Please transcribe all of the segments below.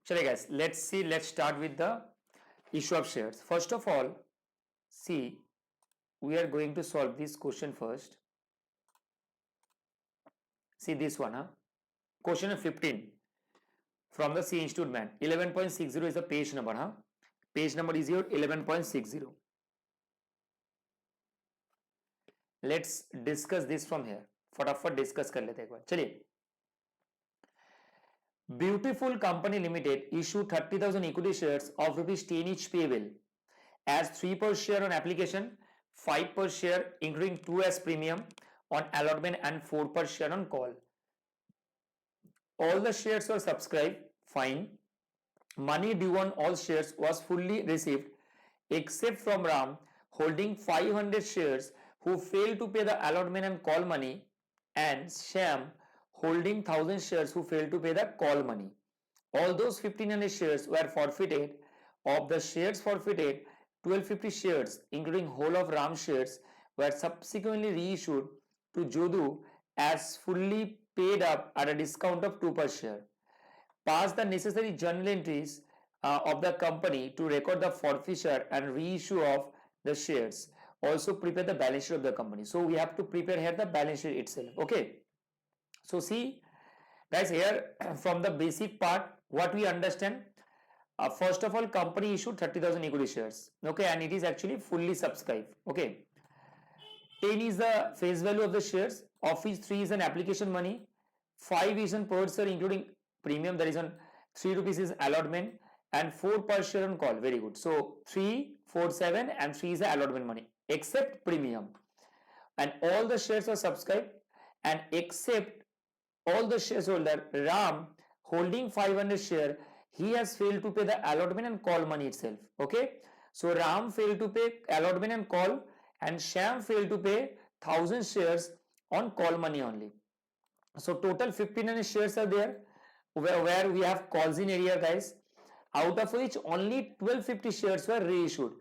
Chale guys, let's start with the issue of shares. First of all, see, we are going to solve this question first. See this one, question 15 from the C Institute man. 11.60 is the page number, Page number is your 11.60. Let's discuss this from here. फटाफट discuss कर लेते हैं एक बार. चलिए. Beautiful Company Limited issued 30,000 equity shares of ₹10 each payable as 3 per share on application, 5 per share including 2 as premium on allotment and 4 per share on call. All the shares were subscribed, fine. Money due on all shares was fully received except from Ram holding 500 shares who failed to pay the allotment and call money, and Shyam holding 1,000 shares who failed to pay the call money. All those 1,500 shares were forfeited. Of the shares forfeited, 1,250 shares including whole of Ram shares were subsequently reissued to Jodu as fully paid up at a discount of 2 per share. Pass the necessary journal entries of the company to record the forfeiture and reissue of the shares. Also prepare the balance sheet of the company. So we have to prepare here the balance sheet itself. Okay. So see guys, here from the basic part what we understand, first of all company issued 30,000 equity shares, okay, and it is actually fully subscribed. Okay, 10 is the face value of the shares, of which 3 is an application money, 5 is on per share including premium, that is on 3 rupees is allotment, and 4 per share on call. Very good. So 3, 4, 7 and 3 is the allotment money except premium, and all the shares are subscribed, and except all the shareholder Ram holding 500 share, he has failed to pay the allotment and call money itself. Okay, so Ram failed to pay allotment and call, and Shyam failed to pay 1,000 shares on call money only. So total 1,500 shares are there where we have calls-in-arrear guys, out of which only 1,250 shares were reissued,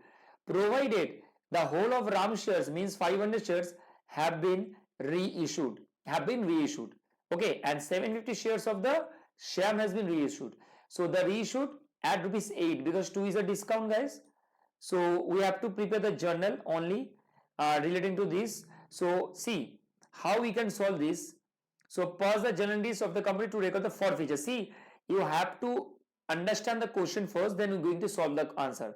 provided the whole of Ram shares means 500 shares have been reissued. Okay, and 750 shares of the Shyam has been reissued. So the reissued at ₹8 because 2 is a discount guys. So we have to prepare the journal only relating to this. So see how we can solve this. So pass the journal entries of the company to record the forfeiture. See, you have to understand the question first, then we're going to solve the answer.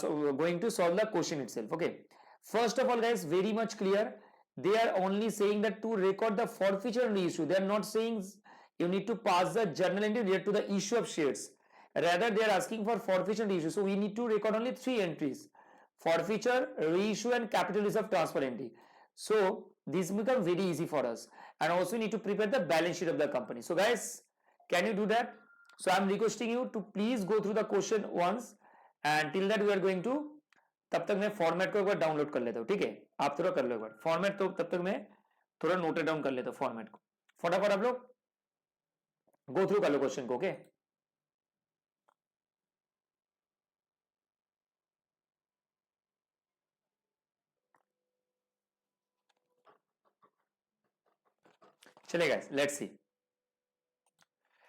So we're going to solve the question itself. Okay, first of all guys, very much clear, they are only saying that to record the forfeiture and reissue. They are not saying you need to pass the journal entry related to the issue of shares. Rather they are asking for forfeiture and reissue. So we need to record only 3 entries: forfeiture, reissue and capital reserve of transfer entry. So this become very easy for us, and also need to prepare the balance sheet of the company. So guys, can you do that? So I am requesting you to please go through the question once, and till that we are going to, तब तक मैं format को एक बार download कर लेता हूँ. ठीक है, आप थोड़ा कर लो एक बार फॉर्मेट, तो तब तक मैं थोड़ा नोट डाउन कर लेता हूँ फॉर्मेट को. फटाफट आप लोग गो थ्रू कर लो क्वेश्चन को. ओके, चलिए guys, let's see.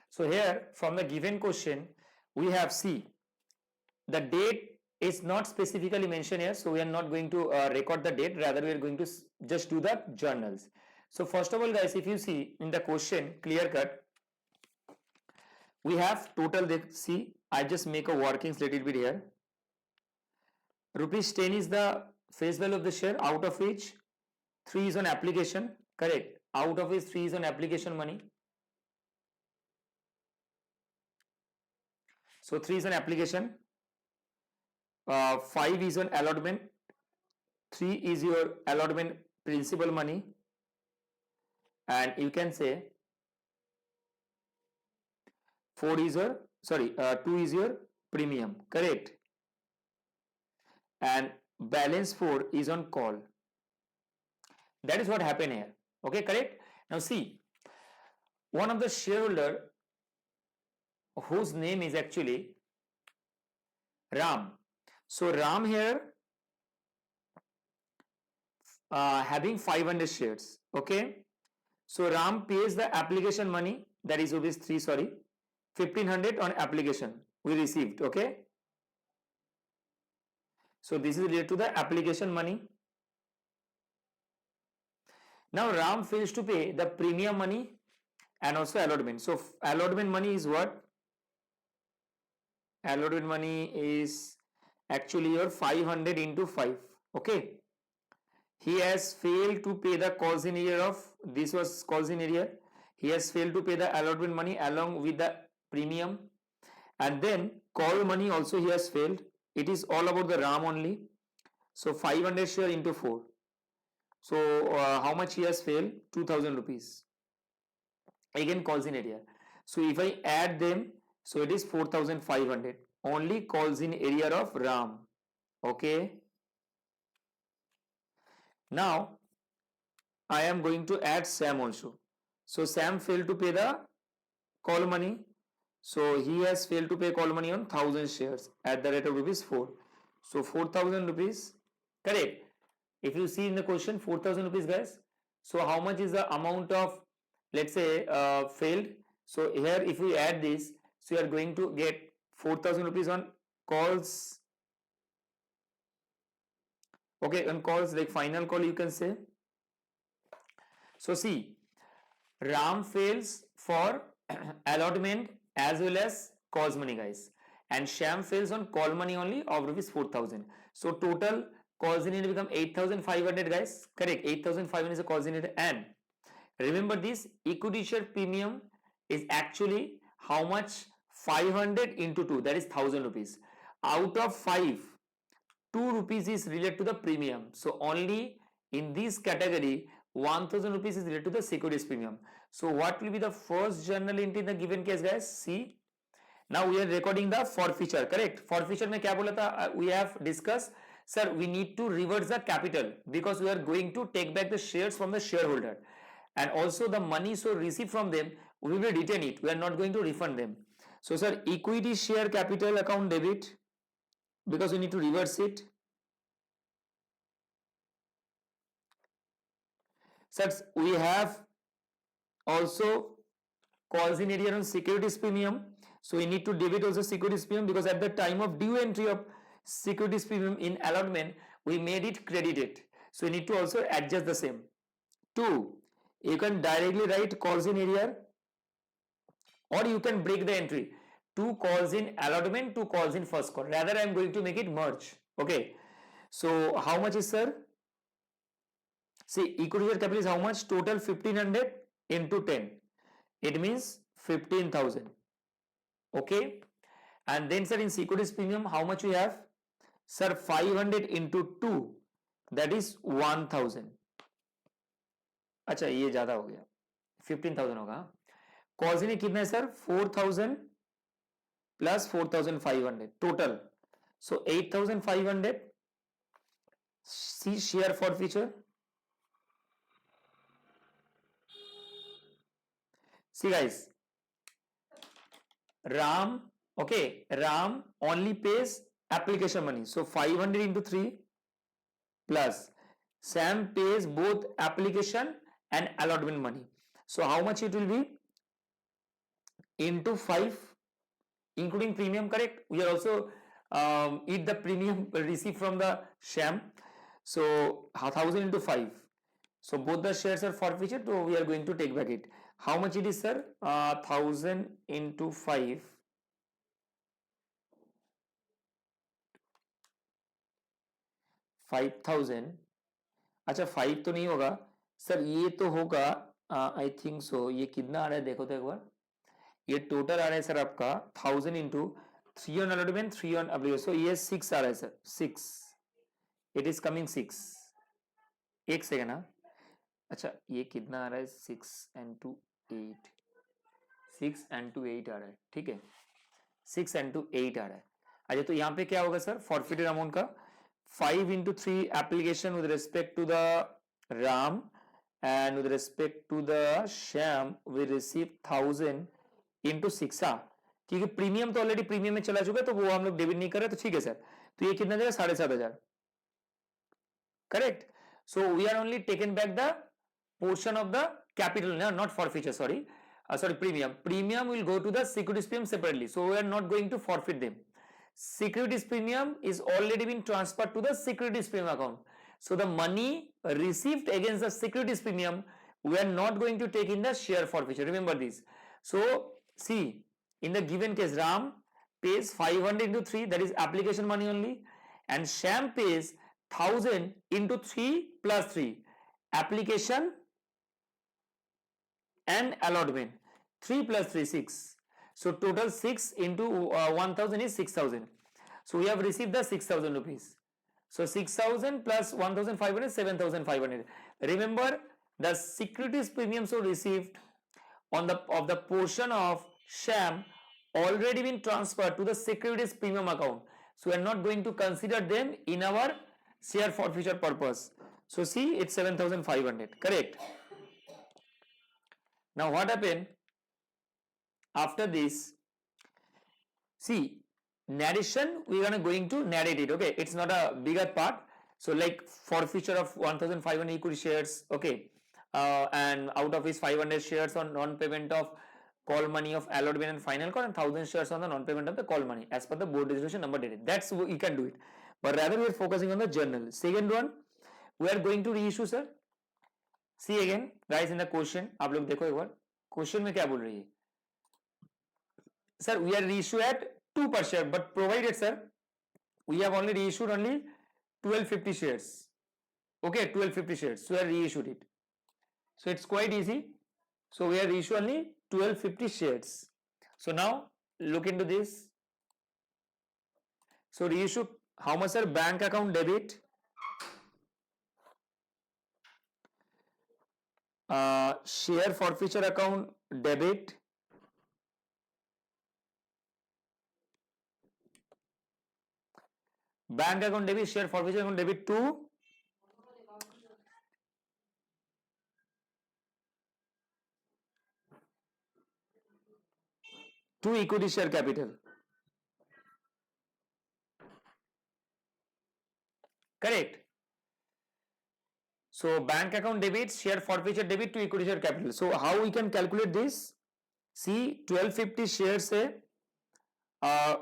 So here from the given question we have, see, the date is not specifically mentioned here, so we are not going to record the date, rather we are going to just do the journals. So first of all guys, if you see in the question clear cut, we have total, see, I just make a workings little bit here. ₹10 is the face value of the share, out of which 3 is on application, correct, out of which 3 is on application money. So 3 is on application, 5 is on allotment, 3 is your allotment principal money, and you can say 4 is your, 2 is your premium, correct, and balance 4 is on call. That is what happened here. Okay, correct. Now see, one of the shareholder whose name is actually Ram. So Ram here having 500 shares. Okay, so Ram pays the application money, that is rupees 3, 1500 on application we received. Okay, so this is related to the application money. Now Ram fails to pay the premium money and also allotment. So allotment money is what? Allotment money is actually your 500 into 5. Okay, he has failed to pay the calls-in-arrear of, this was calls-in-arrear, he has failed to pay the allotment money along with the premium, and then call money also he has failed. It is all about the Ram only. So 500 share into 4. So how much he has failed? 2000 rupees. Again calls-in-arrear. So if I add them, so it is 4500. Only calls-in-arrear of Ram. Okay. Now I am going to add Sam also. So Sam failed to pay the call money. So he has failed to pay call money on 1000 shares at the rate of rupees 4. So 4000 rupees. Correct. If you see in the question 4000 rupees, guys. So how much is the amount of, let's say, failed? So here if we add this, so you are going to get 4000 rupees on calls. Okay, on calls, like final call you can say. So see, Ram fails for allotment as well as calls money, guys, and Sham fails on call money only of rupees 4000. So total calls in become 8500, guys. Correct, 8500 is a calls in, and remember this equity share premium is actually how much? 500 into 2, that is 1000 rupees. Out of 5, 2 rupees is related to the premium. So only in this category 1000 rupees is related to the securities premium. So what will be the first journal entry in the given case, guys? See, now we are recording the forfeiture. Correct, forfeiture mein kya bola tha? We have discussed, sir, we need to reverse the capital because we are going to take back the shares from the shareholder, and also the money so received from them we will retain it, we are not going to refund them. So sir, equity share capital account debit, because we need to reverse it. Sir, we have also calls-in-arrear on securities premium, so we need to debit also securities premium because at the time of due entry of securities premium in allotment we made it credited, so we need to also adjust the same. 2, you can directly write calls-in-arrear, or you can break the entry, 2 calls in allotment, 2 calls in first call. Rather I am going to make it merge. Okay, so how much is, sir? See, equity share capital is how much? Total 1500 into 10, it means 15,000. Okay, and then sir in securities premium how much we have? Sir 500 into 2, that is 1000. अच्छा ये ज़्यादा हो गया, 15,000 होगा. Calls in कितना है sir? 4000 plus 4500 total, so 8500. See share forfeiture. See guys, Ram, okay, Ram only pays application money, so 500 into 3 plus Sam pays both application and allotment money. So how much it will be? Into 5 including premium. Correct, we are also eat the premium received from the Sham. So 1000 into 5, so both the shares are forfeited, so we are going to take back it. How much it is, sir? 1000 into 5, 5000. अच्छा 5 तो नहीं होगा sir, ये तो होगा I think so. ये कितना आ रहा है देखो तो एक बार, ये टोटल आ रहा है सर आपका 1000 into 3 on allotment 3 on application, so ये 6 आ रहा है सर, 6, इट इज कमिंग 6. एक सेकेंड. हाँ अच्छा ये कितना आ रहा है? 6 and 2 8, 6 and 2 8 आ रहा है. ठीक है, 6 and 2 8 आ रहा है. अच्छा तो यहाँ पे क्या होगा सर? फॉरफिटेड अमाउंट का 5 into 3 application with respect to the Ram and with respect to the Sham we receive 1000 into 6. हाँ, क्योंकि प्रीमियम तो ऑलरेडी प्रीमियम में चला चुका है तो वो हम लोग डेबिट नहीं कर रहे, तो ठीक है सर. तो ये कितना जाएगा? 7500. Correct. So we are only taken back the portion of the capital, no, not forfeiture, sorry. premium will go to the securities premium separately, so we are not going to forfeit them. Securities premium is already been transferred to the securities premium account, so the money received against the securities premium we are not going to take in the share forfeiture, remember this. So see, in the given case, Ram pays 500 into 3, that is application money only, and Shyam pays 1000 into 3 plus 3, application and allotment. 3 plus 3, 6. So total 6 into 1000 is 6000. So we have received the 6000 rupees. So 6000 plus 1500, 7500. Remember, the securities premium so received on the portion of Shyam already been transferred to the securities premium account. So we are not going to consider them in our share forfeiture purpose. So see, it's 7500, correct? Now what happened after this? See, narration, we are going to narrate it, okay? It's not a bigger part. So like forfeiture of 1500 equity shares, okay? And out of his 500 shares on non-payment of call money of allotment and final call, and 1000 shares on the non-payment of the call money as per the board resolution number dated. That's you can do it. But rather we are focusing on the journal. Second one, we are going to reissue, sir. See again, guys, in the question, आप लोग देखो एक बार, question में क्या बोल रही है? Sir, we are reissue at 2 per share, but provided, sir, we have only reissued only 1250 shares. Okay, 1250 shares. So we are reissued it. So it's quite easy. So we are reissue only 1250 shares. So now look into this. So reissue, how much, sir? Bank account debit, share forfeiture account debit, bank account debit, share forfeiture account debit to equity share capital. Correct. So bank account debit, share forfeiture debit to equity share capital. So how we can calculate this? See, 1250 shares say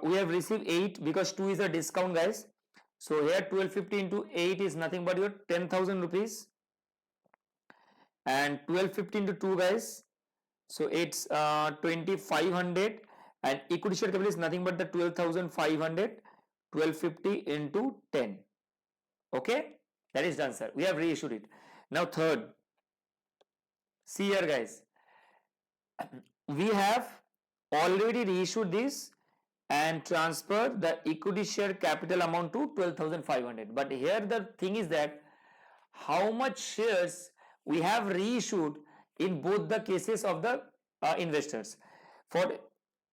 we have received 8 because 2 is a discount, guys. So here 1250 into 8 is nothing but your 10,000 rupees, and 1250 into 2, guys. So it's 2500, and equity share capital is nothing but the 12,500. 1250 into 10. Okay, that is done, sir. We have reissued it. Now third, see here, guys, we have already reissued this and transfer the equity share capital amount to 12,500. But here the thing is that how much shares we have reissued in both the cases of the investors. For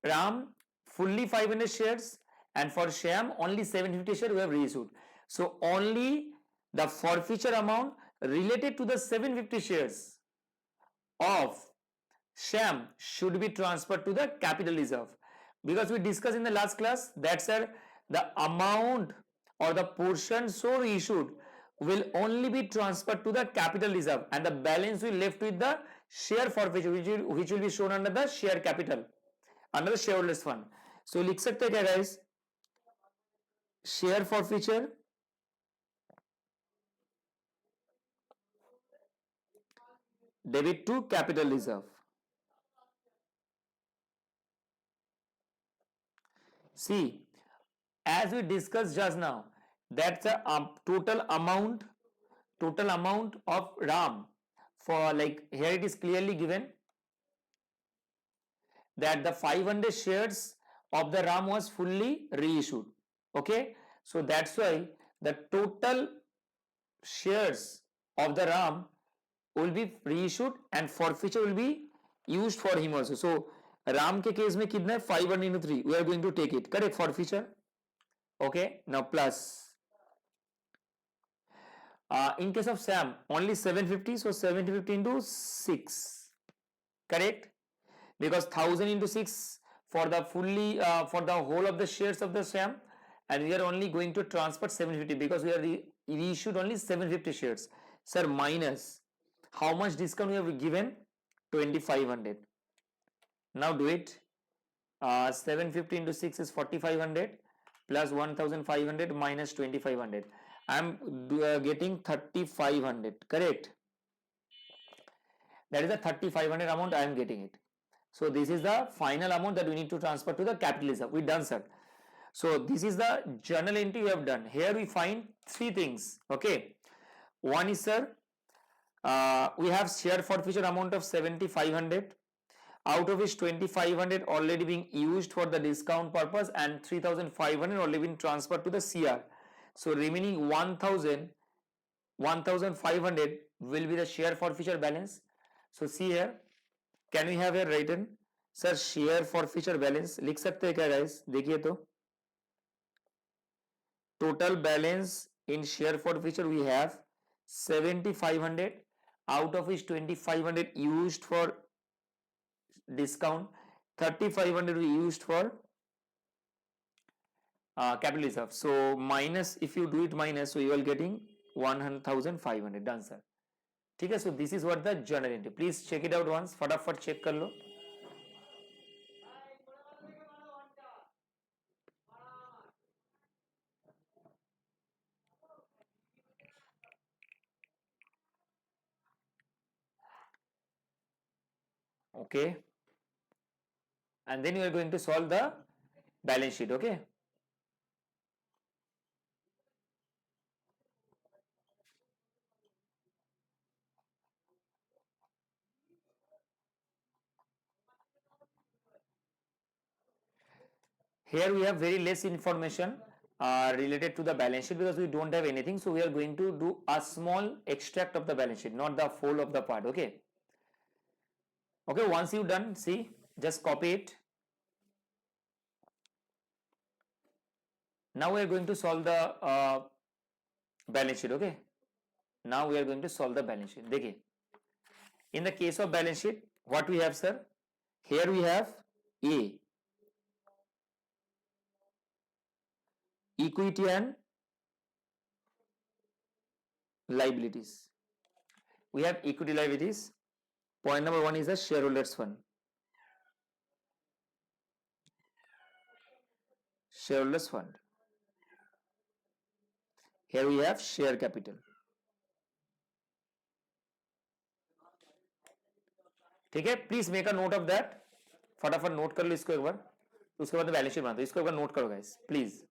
Ram, fully 500 shares, and for Shyam, only 750 shares we have reissued. So only the forfeiture amount related to the 750 shares of Shyam should be transferred to the capital reserve, because we discussed in the last class that, sir, the amount or the portion so reissued will only be transferred to the capital reserve, and the balance will left with the share forfeiture, which will be shown under the share capital, under the shareholders fund. So लिख सकते हैं क्या, guys? Share forfeiture debit to capital reserve. See, as we discussed just now, that's the total amount of Ram. For like here it is clearly given that the 500 shares of the Ram was fully reissued. Okay, so that's why the total shares of the Ram will be reissued and forfeiture will be used for him also. So Ram के case में कितना है? 500 into 3. We are going to take it. Correct, forfeiture. Okay, now plus. In case of Sam, only 750. So 750 into 6. Correct? Because 1000 into 6 for the fully for the whole of the shares of the Sam, and we are only going to transfer 750 because we are reissued only 750 shares. Sir, minus how much discount we have given? 2500. Now do it. 750 into 6 is 4500 plus 1500 minus 2500. I am getting 3500, correct? That is the 3500 amount I am getting it. So this is the final amount that we need to transfer to the capital reserve. We done, sir. So this is the journal entry we have done. Here we find three things. Okay. One is, sir, we have share forfeiture amount of 7500, out of which 2500 already being used for the discount purpose and 3500 already been transferred to the CR. So remaining 1500 will be the share forfeiture balance. So see here, can we have here written, sir, share forfeiture balance लिख सकते हैं क्या guys? देखिए तो total balance in share forfeiture we have 7500, out of which 2500 used for discount, 3500 we used for capital reserve. So minus, if you do it minus, so you are getting 1500. Done, sir. ठीक है. So this is what the journal entry. Please check it out once. फटाफट check कर लो. Okay. And then you are going to solve the balance sheet. Okay. Here we have very less information related to the balance sheet because we don't have anything. So we are going to do a small extract of the balance sheet, not the whole of the part. Okay. Okay. Once you done, see, just copy it. Now we are going to solve the balance sheet. Okay. Now we are going to solve the balance sheet. देखिए, in the case of balance sheet, what we have, sir? Here we have A, equity and liabilities. We have equity liabilities. Point number one is the shareholders fund. Shareholders fund. Here we have share capital. ठीक है, please make a note of that. फटाफट note कर लो इसको एक बार, उसके बाद balance sheet बना दो. इसको एक बार नोट करो guys please.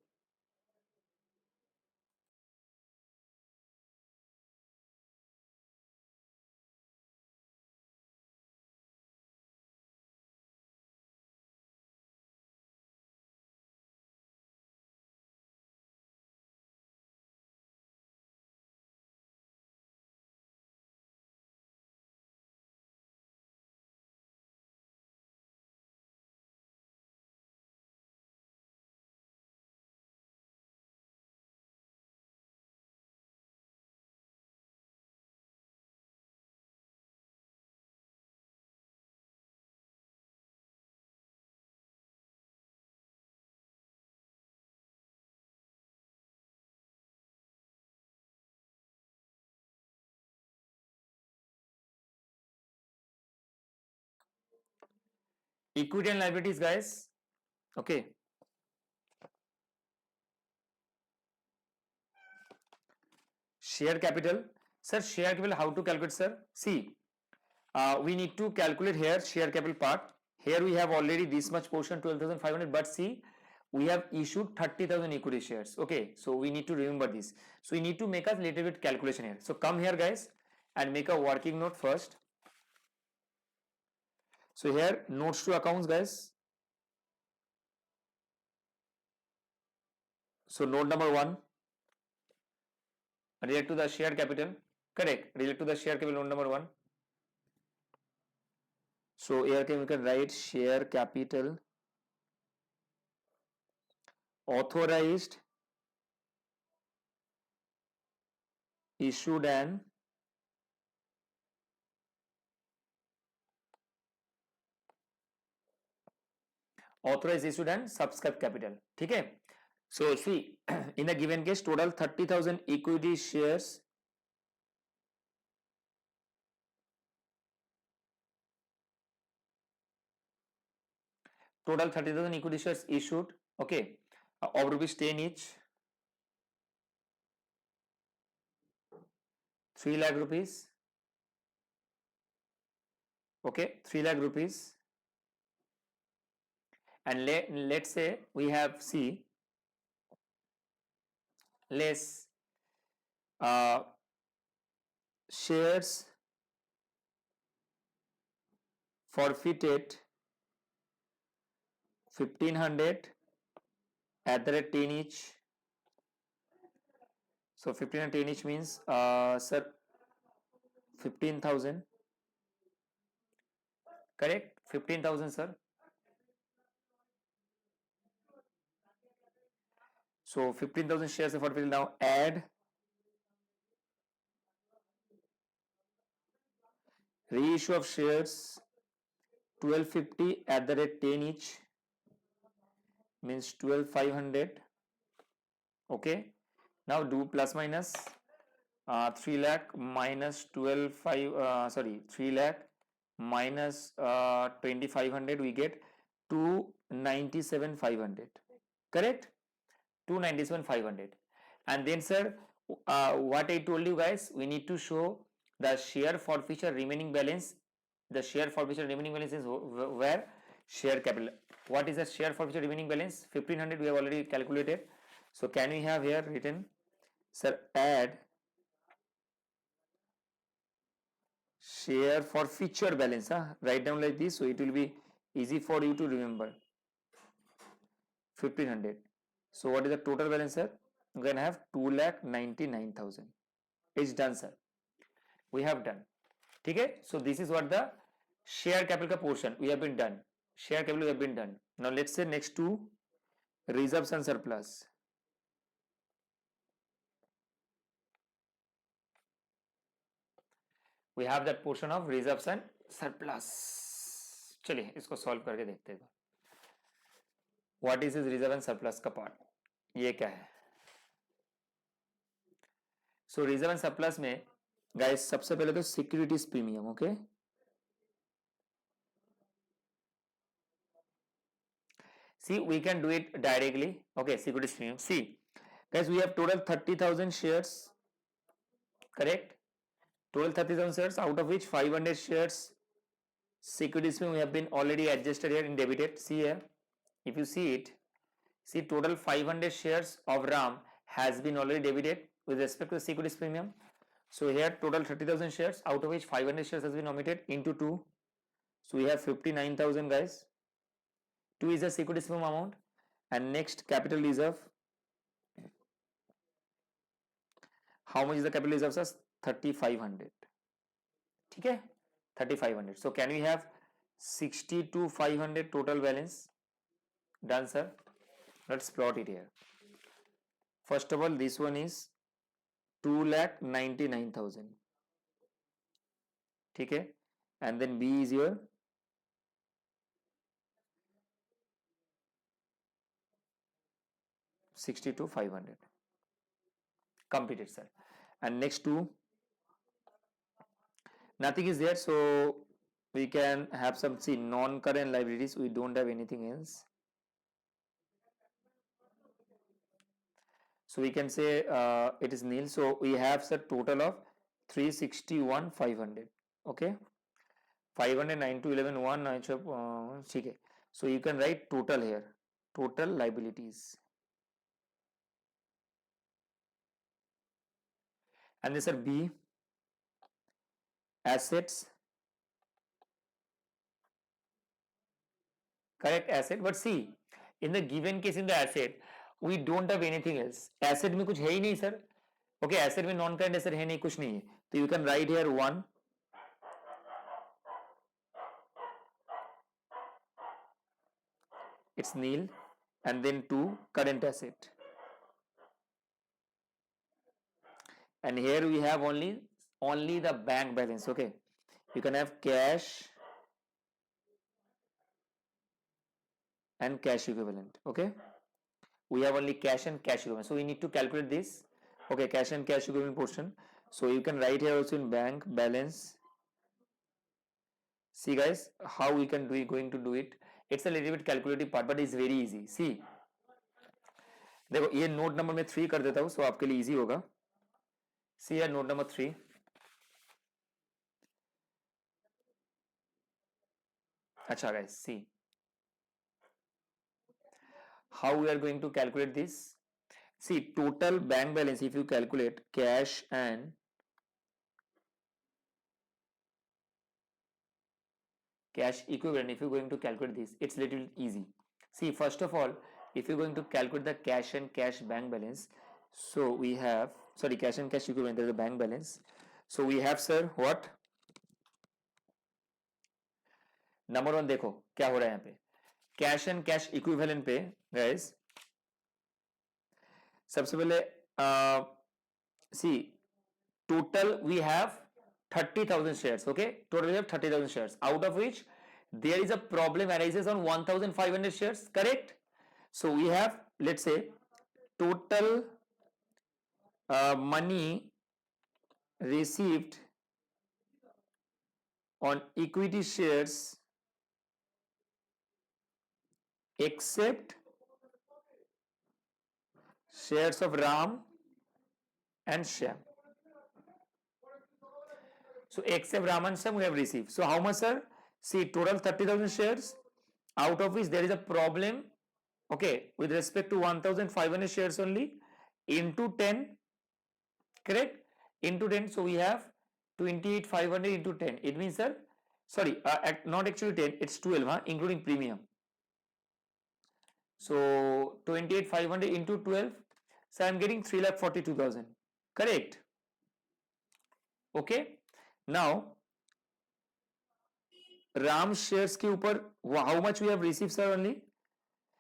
Equity and liabilities, guys. Okay. Share capital. Sir, share capital, how to calculate, sir? See, we need to calculate here share capital part. Here we have already this much portion, 12,500, but see, we have issued 30,000 equity shares. Okay, so we need to remember this. So we need to make a little bit calculation here. So come here, guys, and make a working note first. So here, notes to accounts, guys. So note number one, relate to the share capital. Correct, relate to the share capital, note number one. So here we can write share capital authorized, issued and authorized, issued and subscribed capital. ठीक है. So see, in the given case, total 30,000 equity shares total 30,000 equity shares issued, okay, of rupees 10 each, 3 lakh rupees, okay, 3 lakh rupees, and let's say we have, see, less shares forfeited 1500 at the rate 10 each. So 15 and 10 each means, sir, 15,000, correct? 15,000, sir. So 15,000 shares are forfeited. Now add reissue of shares 1250 at the rate 10 each means 12,500. Okay. Now do plus minus 3 lakh minus 12,500, sorry, 3 lakh minus 2,500, we get 297,500. Correct? 297,500. And then, sir, what I told you guys, we need to show the share forfeiture remaining balance. The share forfeiture remaining balance is where share capital. What is the share forfeiture remaining balance? 1,500 we have already calculated. So can we have here written, sir, add share forfeiture balance, write down like this, so it will be easy for you to remember. 1,500. So what is the total balance, sir? You can have 2,99,000. It's done, sir. We have done. Okay. So this is what the share capital portion we have been done. Share capital we have been done. Now let's say next to reserves and surplus. We have that portion of reserves and surplus. चलिए इसको solve करके देखते हैं. What is this reserve and surplus का part? ये क्या है? So reserve and surplus में guys सबसे पहले तो securities premium, okay? See, we can do it directly. Okay, securities premium. See, guys, we have total 30,000 shares, correct? Total 30,000 shares, out of which 500 shares securities premium we have been already adjusted here in debited. See here, if you see it, see total 500 shares of RAM has been already debited with respect to the securities premium. So here total 30,000 shares, out of which 500 shares has been omitted into 2. So we have 59,000, guys. 2 is the securities premium amount, and next capital reserve. How much is the capital reserve, sir? 3,500. Okay, 3,500. So can we have 62,500 total balance? Done, sir. Let's plot it here. First of all, this one is 2,99,000. Okay, and then B is your 62,500. Completed, sir. And next two, nothing is there, so we can have some, see, non-current liabilities. We don't have anything else, so we can say it is nil. So we have a total of 361,500. Okay, 500, 9 to 11, 1, okay. So you can write total here, total liabilities, and this are B, assets, correct, asset. But see, in the given case, in the asset we don't have anything else. Asset में कुछ है ही नहीं, sir. Okay, asset में non current asset है नहीं, कुछ नहीं है, तो you can write here 1, it's nil, and then 2, current asset, and here we have only the bank balance. Okay, you can have cash and cash equivalent. Okay, we have only cash and cash equivalent, so we need to calculate this. Okay, cash and cash equivalent portion, so you can write here also in bank balance. See, guys, how we can going to do it. It's a little bit calculative part, but it's very easy. See, देखो ये note number में 3 कर देता हूं, सो आपके लिए easy होगा. सी यार नोट नंबर 3. अच्छा guys, see how we are going to calculate this. See, total bank balance, if you calculate cash and cash equivalent, if you're going to calculate this, it's little easy. See, first of all, if you're going to calculate the cash and cash bank balance, so we have, sorry, cash and cash equivalent, there's a bank balance. So we have, sir, what? Number 1 देखो क्या हो रहा है यहाँ पे, cash and cash equivalent पे guys सबसे पहले see total we have 30,000 shares. Okay, total we have 30,000 shares, out of which there is a problem arises on 1,500 shares, correct? So we have, let's say, total money received on equity shares except shares of Ram and Shyam. So except Ram and Shyam we have received. So how much, sir? See, total 30,000 shares, out of which there is a problem, okay, with respect to 1,500 shares only, into 10, correct? Into 10, so we have 28,500 into 10. It means, sir, sorry, not actually 10, it's 12, huh? Including premium. So 28,500 into 12, so I am getting 3,42,000, correct? Okay. Now Ram shares के ऊपर how much we have received, sir? Only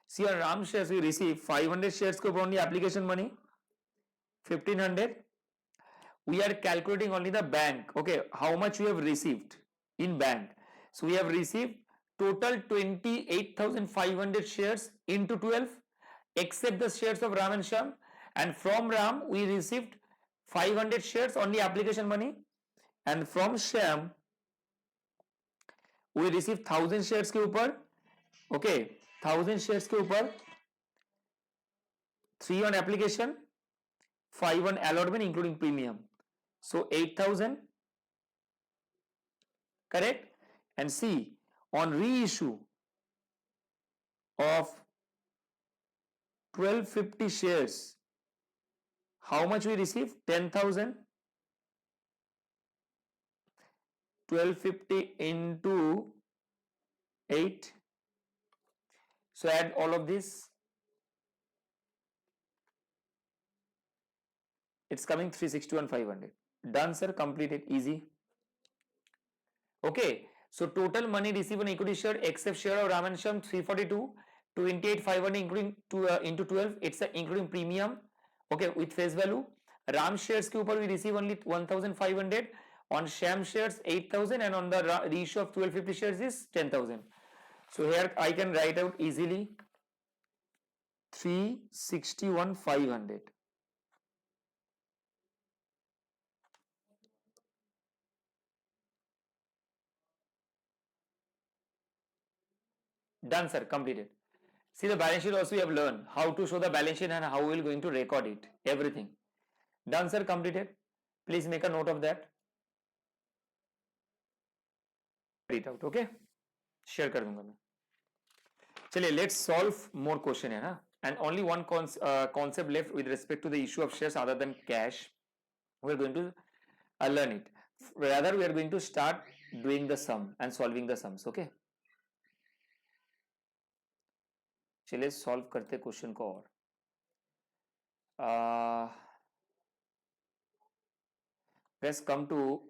see, on Ram shares we receive 500 shares के ऊपर only application money 1,500. We are calculating only the bank. Okay, how much we have received in bank? So we have received total 28,500 shares into 12, except the shares of Ram and Shyam, and from Ram we received 500 shares only application money, and from Shyam we receive 1,000 shares के ऊपर, okay, 1,000 shares के ऊपर 3 on application, 5 on allotment including premium, so 8,000, correct? And see, on reissue of 1,250 shares, how much we receive? 10,000. 1,250 into 8. So add all of this. It's coming 361,500. Done, sir. Completed. Easy. Okay. So total money received on equity share except share of Ram and Shyam 342, 28,500 including into 12. It's including premium. Okay, with face value. Ram shares के ऊपर we receive only 1,500. On Shyam shares 8,000, and on the reissue of 1,250 shares is 10,000. So here I can write out easily 361,500. Done, sir. Completed. See, the balance sheet also we have learned how to show the balance sheet and how we are going to record it. Everything. Done, sir. Completed. Please make a note of that. Read out. Okay. Share कर दूंगा मैं. चलिए, let's solve more question है ना. And only one concept left with respect to the issue of shares other than cash. We are going to learn it. Rather, we are going to start doing the sum and solving the sums. Okay. चलिए solve करते question को और let's come to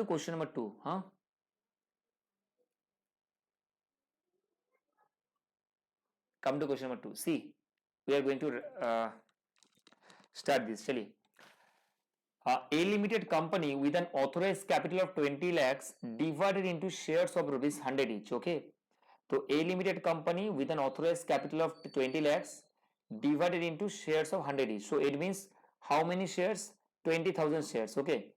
question number 2. Huh? Come to question number 2. See, we are going to start this. चलिए, a limited company with an authorized capital of 20 lakhs divided into shares of rupees 100 each. Okay, so a limited company with an authorized capital of 20 lakhs divided into shares of 100 each. So it means how many shares? 20,000 shares. Okay,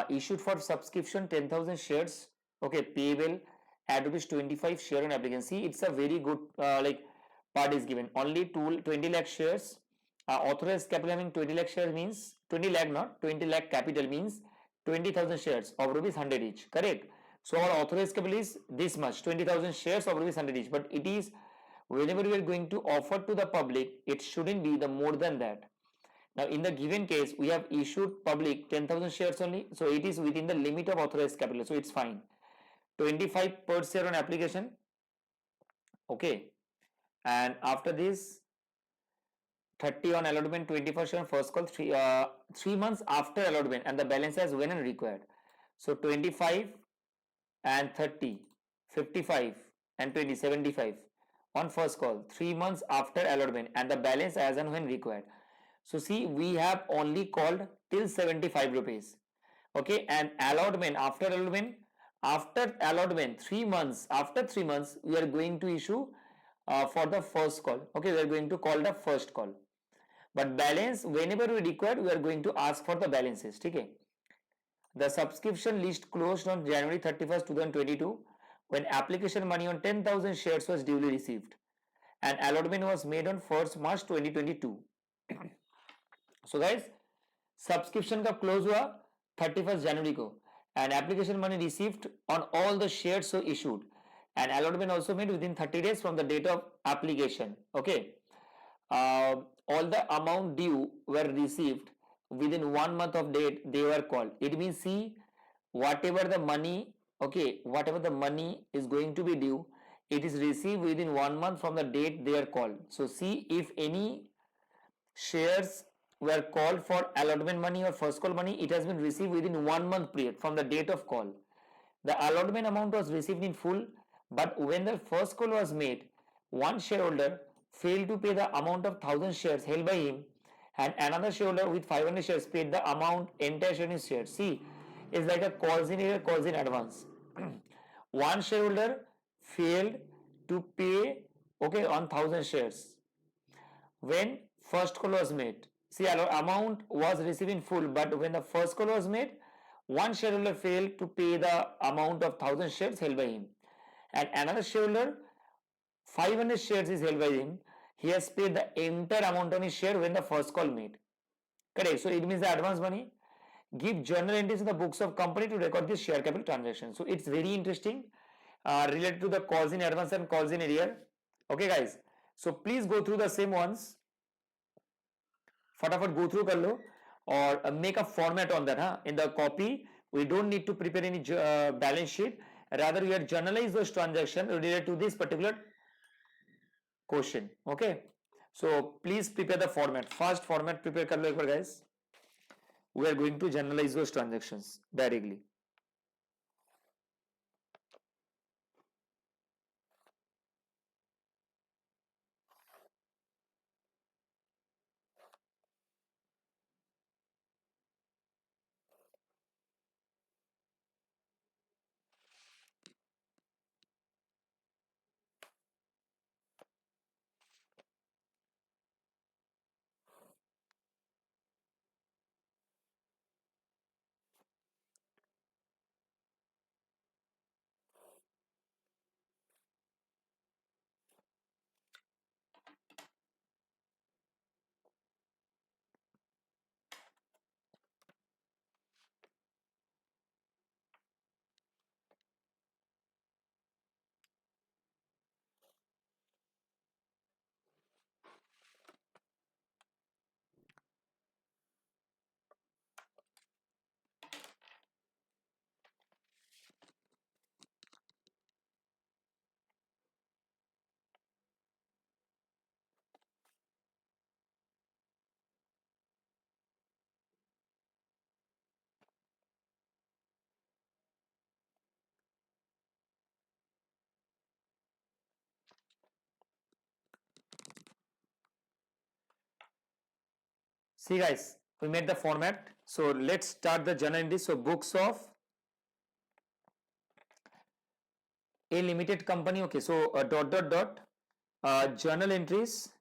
issued for subscription 10,000 shares. Okay, payable at rupees 25 share on application. See, it's a very good like part is given. Only 20 lakh shares. Authorized capital having 20 lakh shares means 20 lakh, not 20 lakh capital means 20,000 shares of rupees 100 each. Correct. So our authorized capital is this much, 20,000 shares of rupees 100 each. But it is, whenever we are going to offer to the public, it shouldn't be the more than that. Now, in the given case, we have issued public 10,000 shares only, so it is within the limit of authorized capital, so it's fine. 25 per share on application. Okay, and after this 30 on allotment, 21st share on first call, 3 months after allotment, and the balance as when and required. So 25 and 30, 55 and 20, 75 on first call, 3 months after allotment, and the balance as and when required. So see, we have only called till 75 rupees. Okay, and allotment, after allotment 3 months, after 3 months we are going to issue for the first call. Okay, we are going to call the first call, but balance whenever we require we are going to ask for the balances. Okay, the subscription list closed on January 31st 2022 when application money on 10,000 shares was duly received, and allotment was made on 1st March 2022. So guys, subscription कब close हुआ 31 जनवरी को, and application money received on all the shares so issued, and allotment also made with in 30 days from the date of application. Okay, all the amount due were received within 1 month of date they were called. It means, see, whatever the money, okay, whatever the money is going to be due, it is received within 1 month from the date they are called. So see, if any shares were called for allotment money or first call money, it has been received within 1 month period from the date of call. The allotment amount was received in full, but when the first call was made, one shareholder failed to pay the amount of 1,000 shares held by him, and another shareholder with 500 shares paid the amount entire share in shares. See, it's like a calls-in-arrear, calls-in-advance. One shareholder failed to pay, okay, on 1,000 shares when first call was made. See, amount was received in full, but when the first call was made, one shareholder failed to pay the amount of 1,000 shares held by him, and another shareholder 500 shares is held by him. He has paid the entire amount on his share when the first call made. Correct. So it means the advance money. Give journal entries in the books of company to record this share capital transaction. So it's very interesting related to the calls in advance and calls in arrear. Okay guys, so please go through the same ones. फटाफट go through कर लो और make a format on that. In the copy we don't need to prepare any balance sheet, rather we have journalized those transactions related to this particular question. Okay, so please prepare the format, fast format prepare कर लो एक बार guys. We are going to journalize those transactions directly. See guys, we made the format. So let's start the journal entries. So books of a limited company. Okay, so journal entries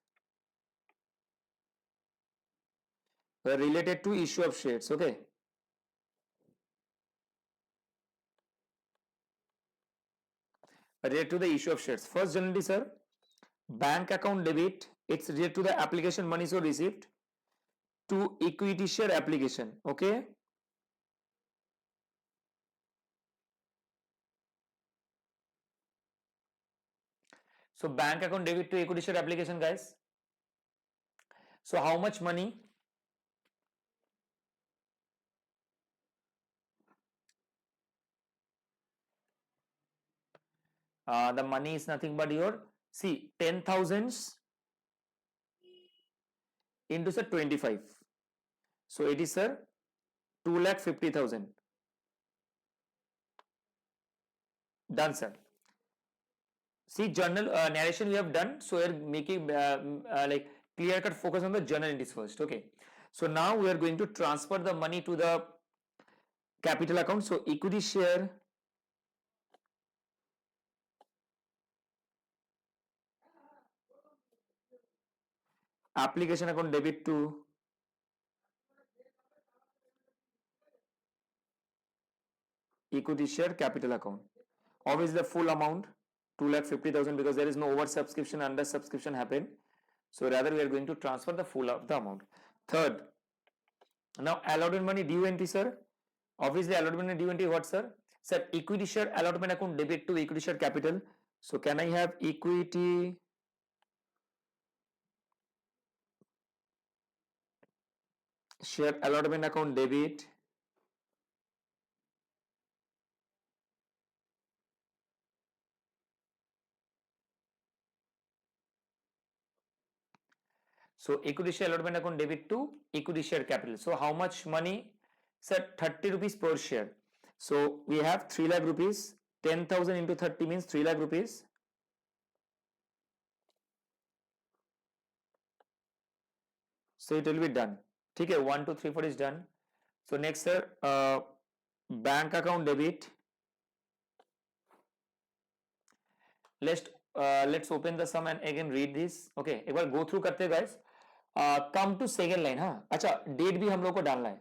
related to issue of shares. Okay, related to the issue of shares. First journal entry, sir, bank account debit. It's related to the application money so received to equity share application. Okay, so bank account debit to equity share application, guys. So how much money? The money is nothing but your, see, 10,000s into sir 25. So it is, sir, 2,50,000. Done, sir. See, journal narration we have done. So we are making like clear cut focus on the journal entries first. Okay. So now we are going to transfer the money to the capital account. So equity share application account debit to equity share capital account. Obviously the full amount 2,50,000 because there is no over subscription, under subscription happen. So rather we are going to transfer the full of the amount. Third, now allotment money due entry, sir. Obviously allotment money due entry what, sir? Sir, equity share allotment account debit to equity share capital. So can I have equity share allotment account debit so equity share allotment account debit to equity share capital. So how much money? Sir, 30 rupees per share. So we have 3 lakh rupees. 10,000 into 30 means 3 lakh rupees. So it will be done. Okay, 1, 2, 3, 4 is done. So next, sir, bank account debit. Let's open the sum and again read this. Okay, एक बार go through करते हैं guys. Come to second line. हाँ, अच्छा date भी हम लोग को डालना है.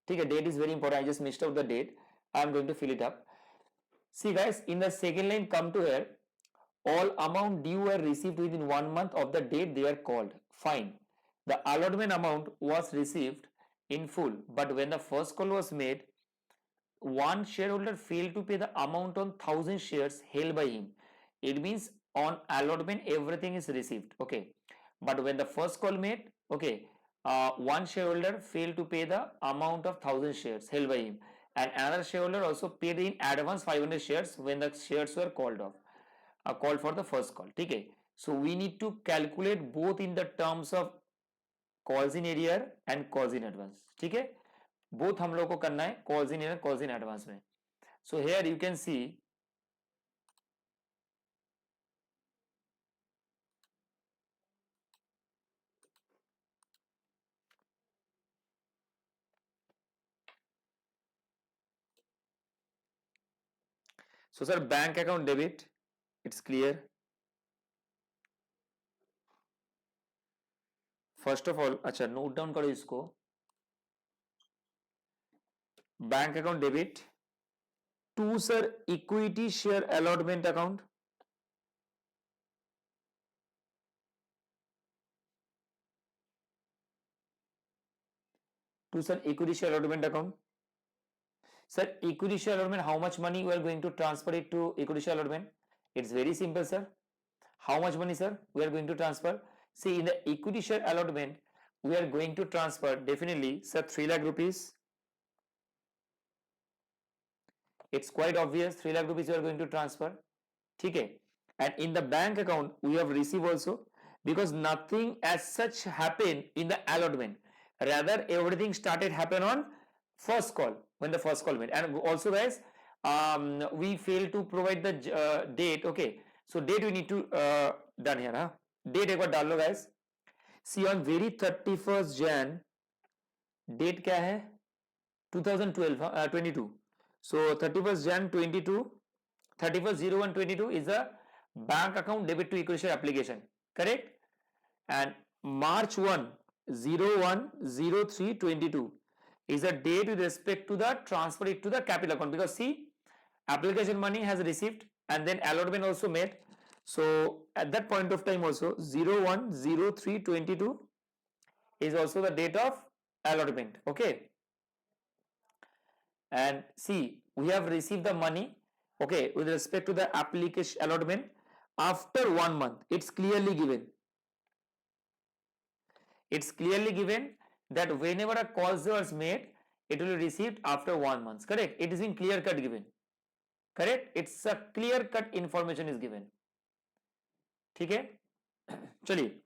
ठीक है, date is very important. I just missed out the date. I am going to fill it up. See guys, in the second line, come to here. All amount due were received within 1 month of the date they are called. Fine. The allotment amount was received in full, but when the first call was made, one shareholder failed to pay the amount on 1,000 shares held by him. It means on allotment everything is received. Okay, but when the first call made, okay, one shareholder failed to pay the amount of 1,000 shares held by him, and another shareholder also paid in advance 500 shares when the shares were called off. Called for the first call. Okay, so we need to calculate both in the terms of calls in arrear and calls in advance. ठीक है, both हम लोग को करना है calls in arrear, calls in advance में. So here you can see so sir bank account debit, it's clear. First of all, अच्छा note down करो इसको. Bank account debit to sir equity share allotment account. To sir equity share allotment account. Sir, equity share allotment, how much money we are going to transfer it to equity share allotment? It's very simple, sir. How much money, sir, we are going to transfer? See, in the equity share allotment, we are going to transfer definitely, sir, 3 lakh rupees. It's quite obvious, 3 lakh rupees we are going to transfer. Okay. And in the bank account, we have received also because nothing as such happened in the allotment. Rather, everything started happen on first call, when the first call made. And also guys, we failed to provide the date. Okay, so date we need to done here. Huh? Date एक बार डाल लो guys. See, on very 31st Jan, date क्या है? 2012, 22. So 31st Jan 22, 31st 01 22 is the bank account debit to equity share application. Correct? And March 1 01/03/22 is a date with respect to the transfer it to the capital account, because see, application money has received and then allotment also made. So at that point of time also 01/03/22 is also the date of allotment. Okay, and see, we have received the money, okay, with respect to the application allotment after 1 month. It's clearly given, that whenever a call was made, it will be received after 1 month. Correct? It is in clear cut given. Correct? It's a clear cut information is given. ठीक है? चलिए,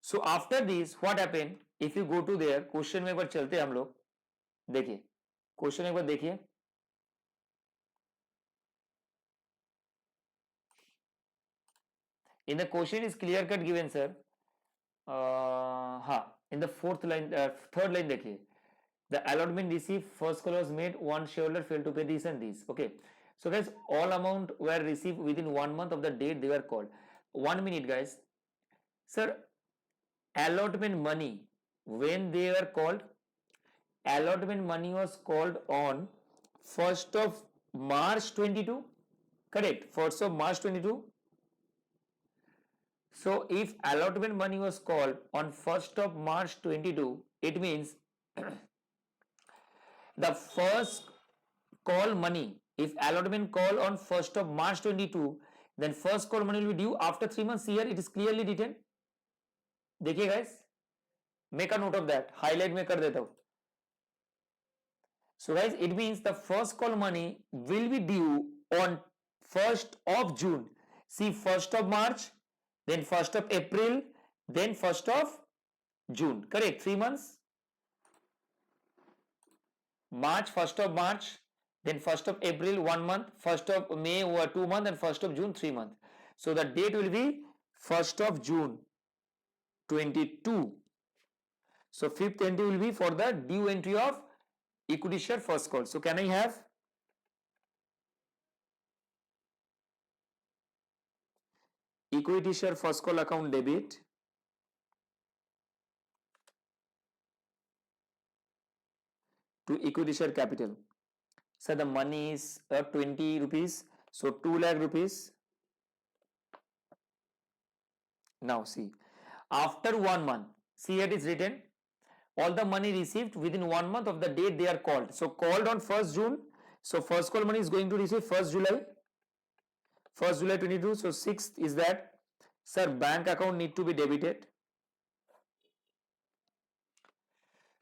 so after this what happened? If you go to there, question में एक बार चलते हैं हम लोग. देखिए, क्वेश्चन एक बार देखिए. In the question is clear cut given, sir. हाँ, in the fourth line, third line देखिए. The allotment received, first call was made, one shareholder failed to pay this and this. Okay, so guys, all amount were received within 1 month of the date they were called. 1 minute, guys. Sir, allotment money, when they were called, allotment money was called on 1st of March 22. Correct, 1st of March 22. So if allotment money was called on 1st of March 22, it means the first call money, if allotment call on 1st of March 22, then first call money will be due after 3 months. Here it is clearly written. देखिए guys, make a note of that, highlight में कर देता हूँ. So guys, it means the first call money will be due on 1st of June. See, 1st of March, then 1st of April, then 1st of June. Correct? 3 months. March, 1st of March, then 1st of April 1 month, 1st of May 2 months, and 1st of June 3 months. So the date will be 1st of June 22. So 5th entry will be for the due entry of equity share first call. So can I have equity share first call account debit to equity share capital? So the money is 20 rupees. So 2 lakh rupees. Now see, after 1 month, see here it is written, all the money received within 1 month of the date they are called. So called on 1st June. So first call money is going to receive 1st July. 1st July 22. So 6th is that, sir, bank account need to be debited.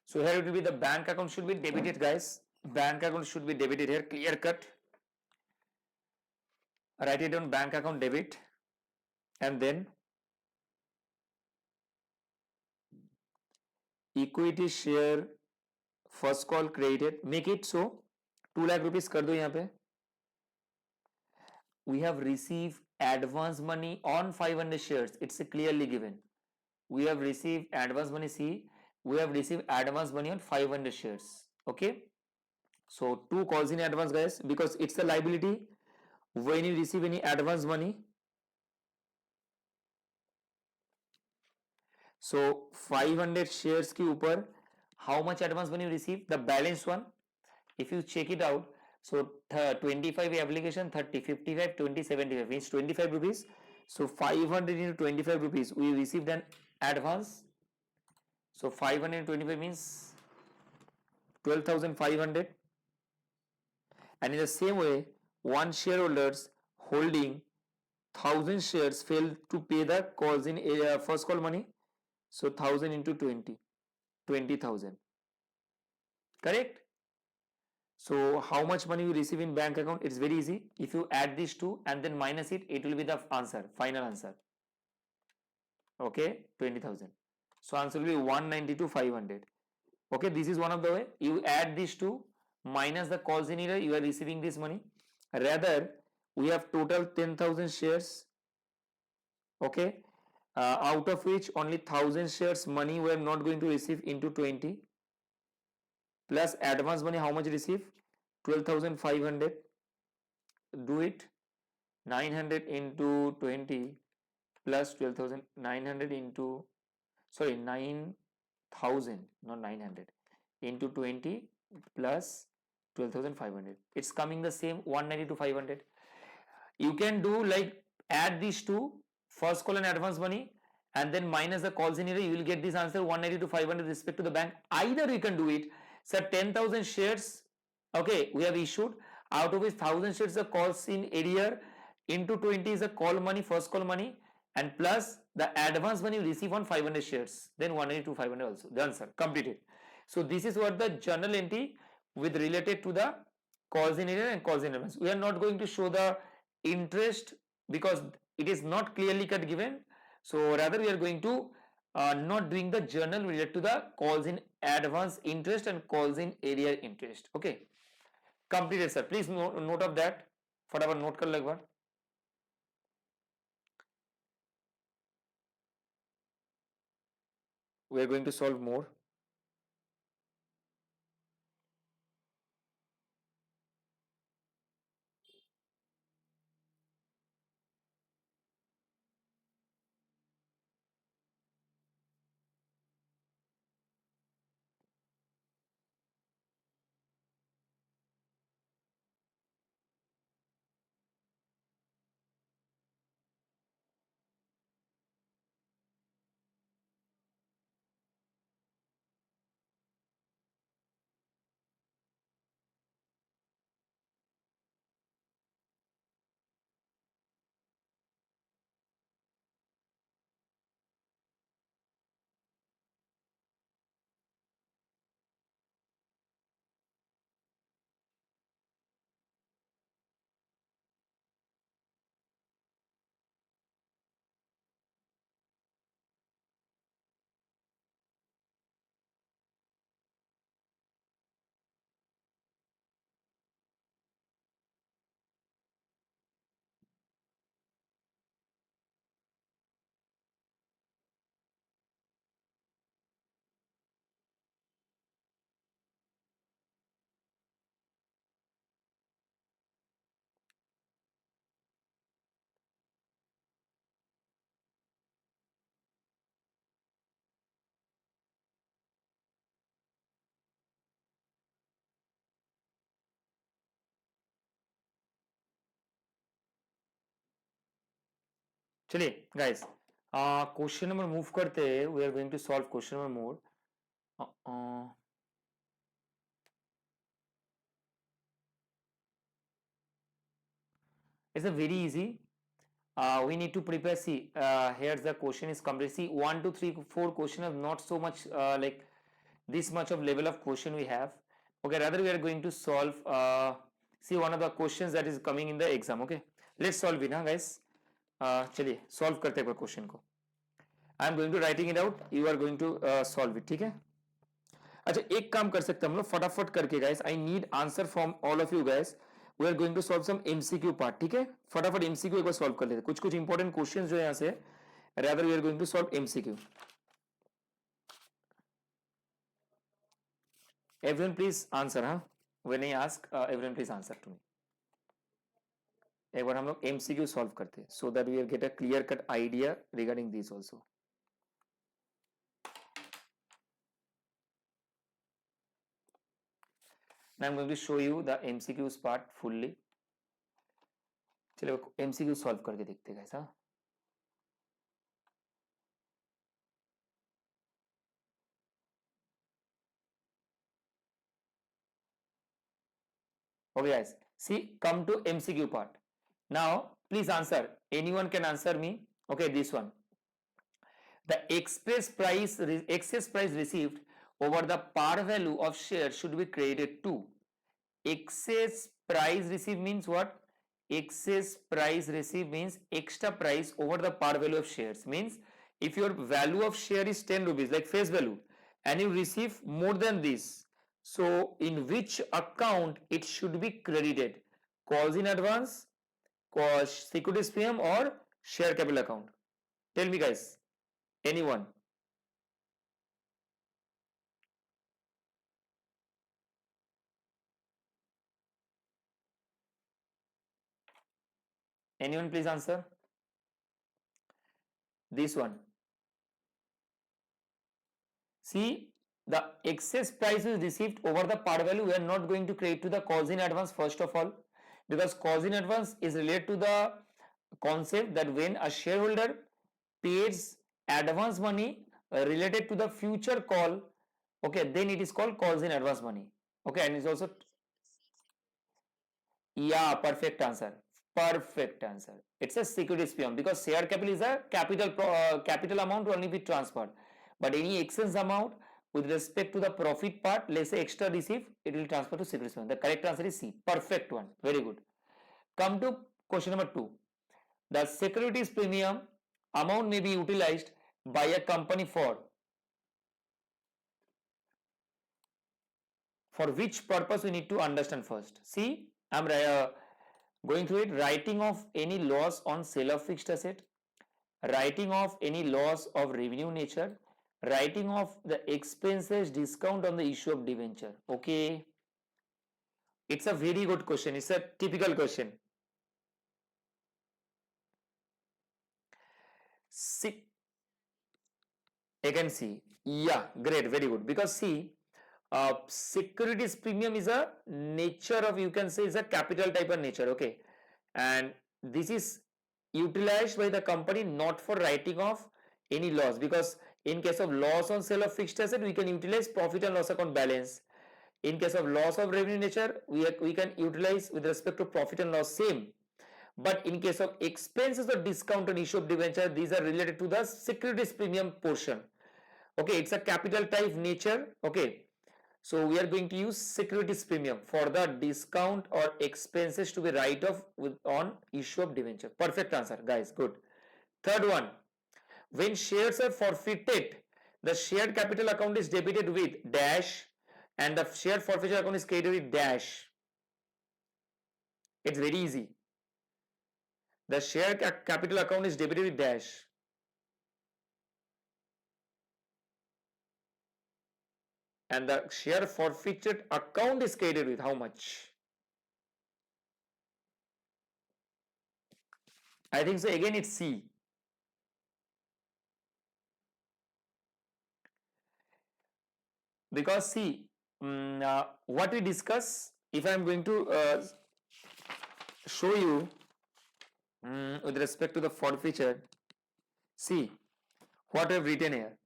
So here it will be the bank account should be debited, guys. Bank account should be debited here, clear cut. Write it down, bank account debit, and then equity share first call credited. Make it so 2 lakh rupees कर दो यहाँ पे. We have received advance money on 500 shares. It's clearly given. We have received advance money. See, we have received advance money on 500 shares. Okay. So 2 calls in advance, guys, because it's a liability when you receive any advance money. So 500 shares के ऊपर how much advance money you receive? The balance one, if you check it out, so 25 application, 30, 55, 20, 75 means 25 rupees. So 500 into 25 rupees we received an advance. So 525 means 12,500. And in the same way, one shareholders holding 1,000 shares failed to pay the calls in first call money. So 1,000 into 20, 20,000. Correct? So how much money you receive in bank account? It's very easy. If you add these two and then minus it, it will be the answer, final answer. Okay, 20,000. So answer will be 192,500. Okay, this is one of the way. You add these two minus the calls in error, you are receiving this money. Rather, we have total 10,000 shares. Okay, out of which only 1,000 shares money we are not going to receive into 20. Plus advance money, how much receive? 12,500. Do it. 900 into 20 plus 12,900 into, sorry, 9 1000, not 900, into 20 plus 12,500. It's coming the same 190 to 500. You can do like add these two, first column advance money and then minus the calls in area, you will get this answer 190 to 500 respect to the bank. Either you can do it, sir, 10,000 shares, okay, we have issued, out of which 1,000 shares are calls in area, into 20 is a call money, first call money, and plus the advance money you receive on 500 shares, then 190 to 500 also. Done, sir, completed. So this is what the journal entry with related to the calls in area and calls in advance. We are not going to show the interest because it is not clearly cut given. So rather we are going to not doing the journal related to the calls in advance interest and calls in area interest. Okay, completed, sir. Please note of that. फटाफट note कर लो एक बार. We are going to solve more. चलिए guys, question number move करते हैं. We are going to solve question number more. It's a very easy. We need to prepare. See, here's the question is complete. See, 1, 2, 3, 4 question of not so much like this much of level of question we have. Okay, rather we are going to solve. See, one of the questions that is coming in the exam. Okay, let's solve it, huh, guys. चलिए solve करते हैं question को. I am going to writing it out. You are going to solve it. ठीक है. अच्छा, एक काम कर सकते हैं हम लोग फटाफट करके guys. I need answer from all of you guys. We are going to solve some MCQ part. ठीक है, फटाफट MCQ एक बार solve कर लेते हैं. कुछ कुछ इंपॉर्टेंट क्वेश्चंस जो है यहाँ से. Rather we are going to solve MCQ. Everyone please answer, हाँ. When I ask, everyone please answer to me. एक बार हम लोग MCQ solve करते हैं so that we will get a clear cut idea regarding this also. Now I'm going to show you the MCQs part fully. चलो MCQ solve करके देखते हैं guys, हाँ. Okay guys, see, come to MCQ part. Now please answer. Anyone can answer me. Okay, this one. The excess price received over the par value of share should be credited to. Excess price received means what? Excess price received means extra price over the par value of shares. Means if your value of share is 10 rupees like face value and you receive more than this, so in which account it should be credited? Calls in advance, securities PM or share capital account? Tell me guys, anyone? Anyone please answer? This one. See, the excess price is received over the par value. We are not going to credit to the calls in advance first of all, because calls in advance is related to the concept that when a shareholder pays advance money related to the future call, okay, then it is called calls in advance money. Okay, and it's also, yeah, perfect answer. Perfect answer. It's a securities premium because share capital is a capital amount to only be transferred. But any excess amount with respect to the profit part, let's say extra receive, it will transfer to securities premium. The correct answer is C. Perfect one. Very good. Come to question number 2. The securities premium amount may be utilized by a company for which purpose we need to understand first. See, I'm going through it. Writing of any loss on sale of fixed asset, writing of any loss of revenue nature, writing of the expenses discount on the issue of debenture. Okay, it's a very good question. It's a typical question. See, I can see. Yeah, great, very good. Because see, securities premium is a nature of, you can say, is a capital type of nature. Okay, and this is utilized by the company not for writing off any loss, because in case of loss on sale of fixed asset we can utilize profit and loss account balance. In case of loss of revenue nature we can utilize with respect to profit and loss same. But in case of expenses or discount on issue of debenture, these are related to the securities premium portion. Okay, it's a capital type nature. Okay, so we are going to use securities premium for the discount or expenses to be write off on issue of debenture. Perfect answer, guys. Good. Third one, when shares are forfeited, the shared capital account is debited with dash and the share forfeiture account is credited with dash. It's very easy. The share capital account is debited with dash. And the share forfeited account is credited with how much? I think so. Again, it's C. Because see, what we discuss, if I am going to show you with respect to the forfeiture, see what I have written here.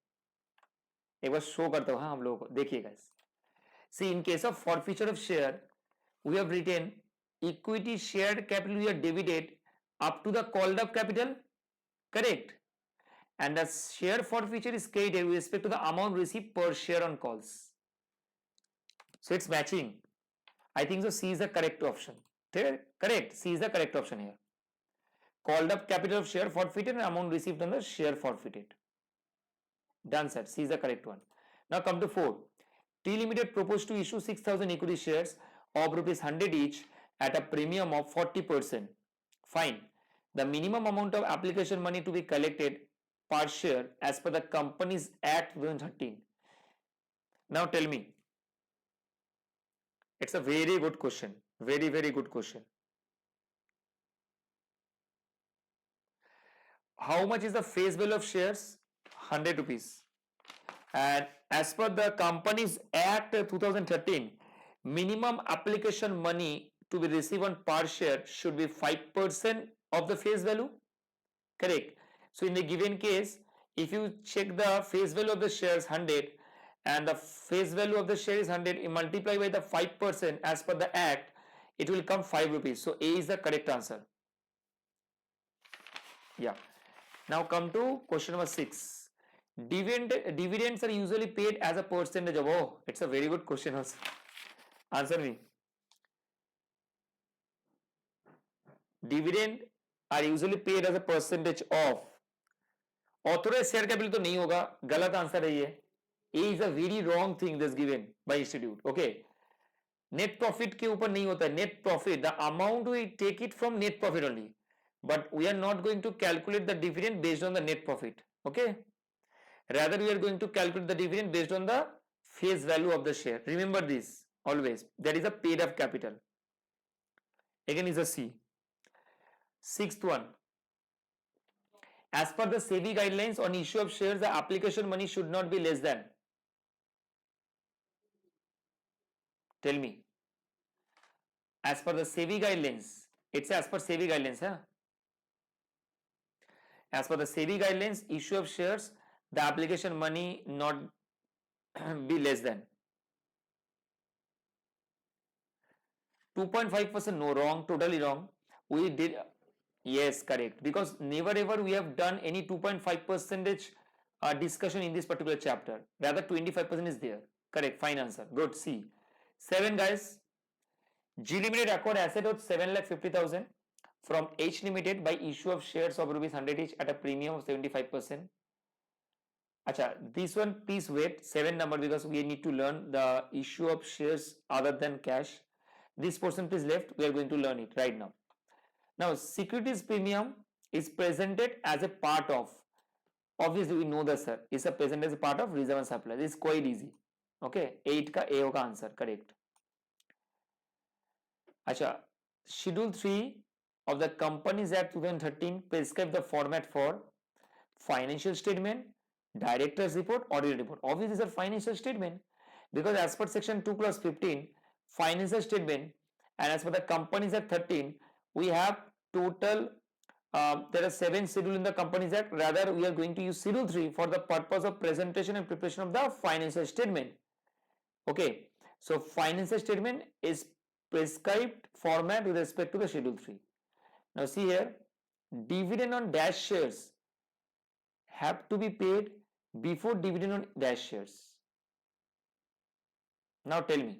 एक बार show करता हूँ हाँ हम लोगों को देखिए guys. See, in case of forfeiture of share, we have written equity shared capital we have debited up to the called up capital, correct? And the share forfeiture is credited with respect to the amount received per share on calls. So it's matching. I think so C is the correct option. Correct. C is the correct option here. Called up capital of share forfeited and amount received on the share forfeited. Done, sir. C is the correct one. Now come to 4. T Limited proposed to issue 6,000 equity shares of ₹100 each at a premium of 40%. Fine. The minimum amount of application money to be collected per share as per the Companies Act 2013. Now tell me. It's a very good question. Very, very good question. How much is the face value of shares? 100 rupees. And as per the Companies Act 2013, minimum application money to be received on per share should be 5% of the face value. Correct. So in the given case, if you check the face value of the shares 100 and the face value of the share is 100, you multiply by the 5% as per the act, it will come 5 rupees. So A is the correct answer. Yeah. Now come to question number 6. Dividends are usually paid as a percentage of, oh, it's a very good question also. Answer me. Dividend are usually paid as a percentage of. Authorized share capital तो नहीं होगा, गलत answer है ये. A is a very wrong thing that's given by institute. Okay. Net profit के ऊपर नहीं होता है. Net profit, the amount we take it from net profit only. But we are not going to calculate the dividend based on the net profit. Okay. Rather, we are going to calculate the dividend based on the face value of the share. Remember this always. That is a paid up capital. Again is a C. Sixth one. As per the SEBI guidelines on issue of shares, the application money should not be less than. Tell me. As per the SEBI guidelines, it's as per SEBI guidelines, huh? As per the SEBI guidelines, issue of shares, the application money not be less than 2.5%. No, wrong, totally wrong. We did, yes, correct. Because never ever we have done any 2.5 percentage discussion in this particular chapter. Rather 25% is there. Correct, fine answer. Good, C. 7 guys. G Limited acquired asset of 7,50,000 from H Limited by issue of shares of rupees 100 each at a premium of 75%. Acha, this one please wait, 7 number, because we need to learn the issue of shares other than cash. This portion please left, we are going to learn it right now. Now, securities premium is presented as a part of, obviously we know the sir, is a present as a part of reserve and surplus. It's quite easy. Okay, 8 ka A hoga answer, correct. Acha, Schedule 3 of the Companies Act 2013 prescribe the format for financial statement, director's report, audit report. Obviously, these are financial statement, because as per section 2 clause 15, financial statement, and as per the Companies Act 13, we have total, there are 7 schedule in the Companies Act. Rather, we are going to use schedule 3 for the purpose of presentation and preparation of the financial statement. Okay, so financial statement is prescribed format with respect to the schedule 3. Now see here, dividend on dash shares have to be paid before dividend on dash shares. Now tell me.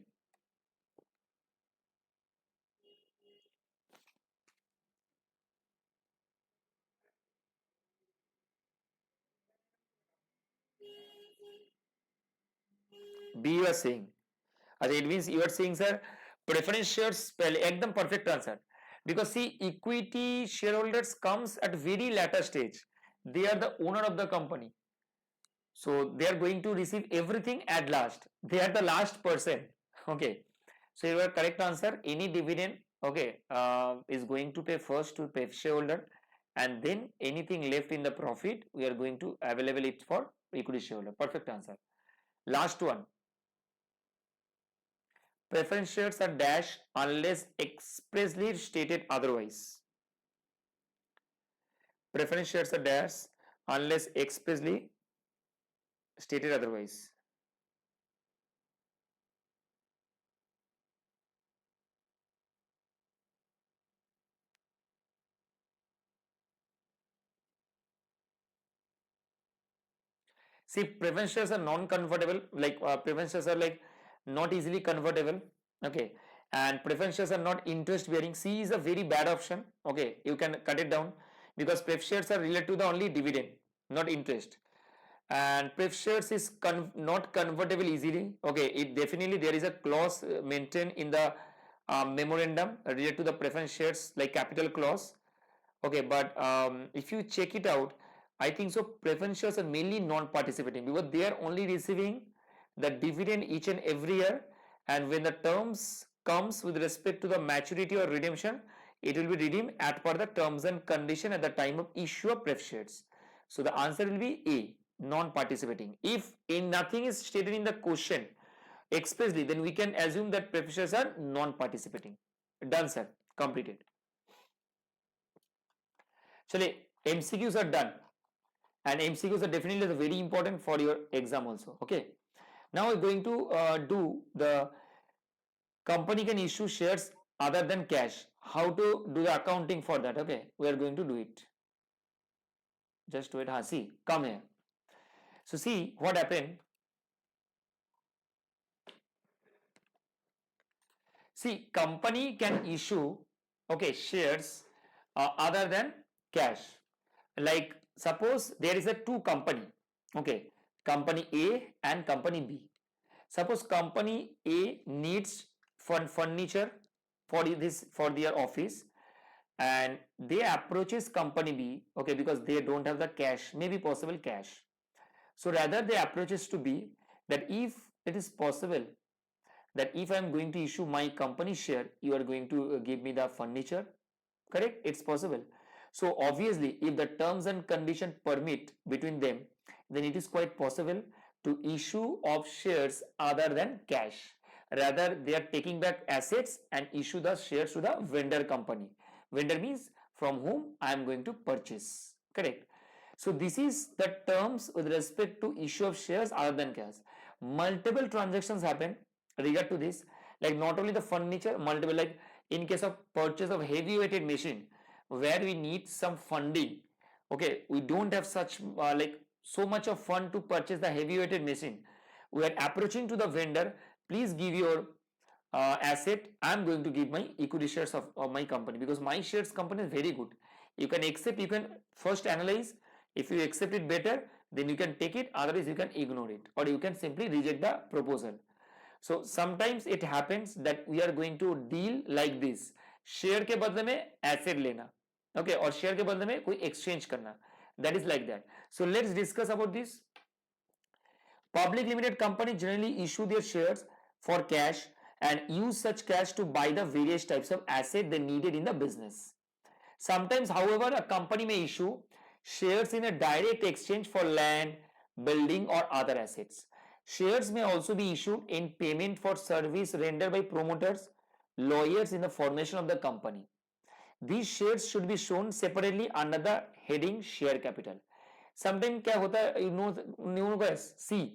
B you are saying. It means you are saying, sir, preference shares spell ekdam perfect answer. Because see, equity shareholders comes at very later stage. They are the owner of the company. So they are going to receive everything at last. They are the last person. Okay. So your correct answer, any dividend, okay, is going to pay first to pay shareholder, and then anything left in the profit, we are going to available it for equity shareholder. Perfect answer. Last one. Preference shares are dash unless expressly stated otherwise. Preference shares are dash unless expressly stated otherwise. See, preference shares are non-convertible, like preference shares are like not easily convertible. Okay, and preference shares are not interest bearing. C is a very bad option. Okay, you can cut it down, because pref shares are related to the only dividend, not interest. And pref shares is not convertible easily. Okay, it definitely there is a clause maintained in the memorandum related to the preference shares, like capital clause. Okay, but if you check it out, I think so preference shares are mainly non-participating, because they are only receiving the dividend each and every year, and when the terms comes with respect to the maturity or redemption, it will be redeemed as per the terms and condition at the time of issue of pref shares. So the answer will be A, non-participating. If in nothing is stated in the question expressly, then we can assume that pref shares are non-participating. Done, sir. Completed. Chale, MCQs are done, and MCQs are definitely very important for your exam also. Okay, now we're going to do the company can issue shares other than cash. How to do the accounting for that? Okay, we are going to do it. Just wait. See, come here. So see what happened. See, company can issue, okay, shares other than cash. Like suppose there is a two company, okay, company A and company B. Suppose company A needs furniture for this, for their office, and they approaches company B, okay, because they don't have the cash, maybe possible cash. So rather they approaches to B that if it is possible that if I am going to issue my company share, you are going to give me the furniture, correct? It's possible. So obviously, if the terms and condition permit between them, then it is quite possible to issue of shares other than cash. Rather, they are taking back assets and issue the shares to the vendor company. Vendor means from whom I am going to purchase. Correct. So this is the terms with respect to issue of shares other than cash. Multiple transactions happen regard to this, like not only the furniture, multiple, like in case of purchase of heavy weighted machine where we need some funding. Okay, we don't have such like so much of fund to purchase the heavy weighted machine. We are approaching to the vendor, please give your asset, I am going to give my equity shares of my company because my shares company is very good. You can accept, you can first analyze, if you accept it better, then you can take it, otherwise you can ignore it or you can simply reject the proposal. So sometimes it happens that we are going to deal like this, share के बदले में asset लेना, okay, और share के बदले में कोई exchange करना, that is like that. So let's discuss about this. Public limited company generally issue their shares for cash and use such cash to buy the various types of asset they needed in the business. Sometimes, however, a company may issue shares in a direct exchange for land, building or other assets. Shares may also be issued in payment for service rendered by promoters, lawyers in the formation of the company. These shares should be shown separately under the heading share capital. Sometimes क्या होता है, you know guys, see,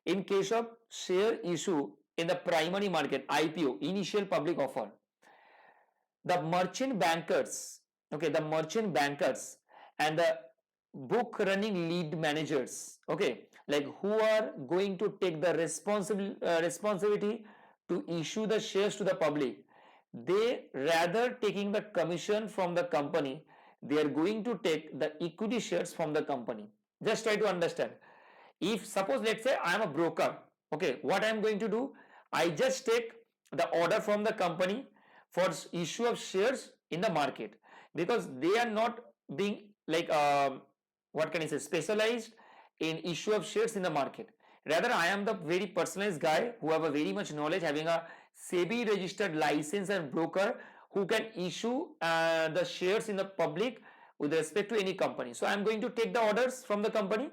in case of share issue in the primary market, IPO, initial public offer, the merchant bankers, okay, the merchant bankers and the book running lead managers, okay, like who are going to take the responsibility to issue the shares to the public, they rather taking the commission from the company, they are going to take the equity shares from the company. Just try to understand. If suppose let's say I am a broker, okay, what I am going to do, I just take the order from the company for issue of shares in the market because they are not being like what can I say, specialized in issue of shares in the market. Rather, I am the very personalized guy who have a very much knowledge, having a SEBI registered license and broker who can issue the shares in the public with respect to any company. So I am going to take the orders from the company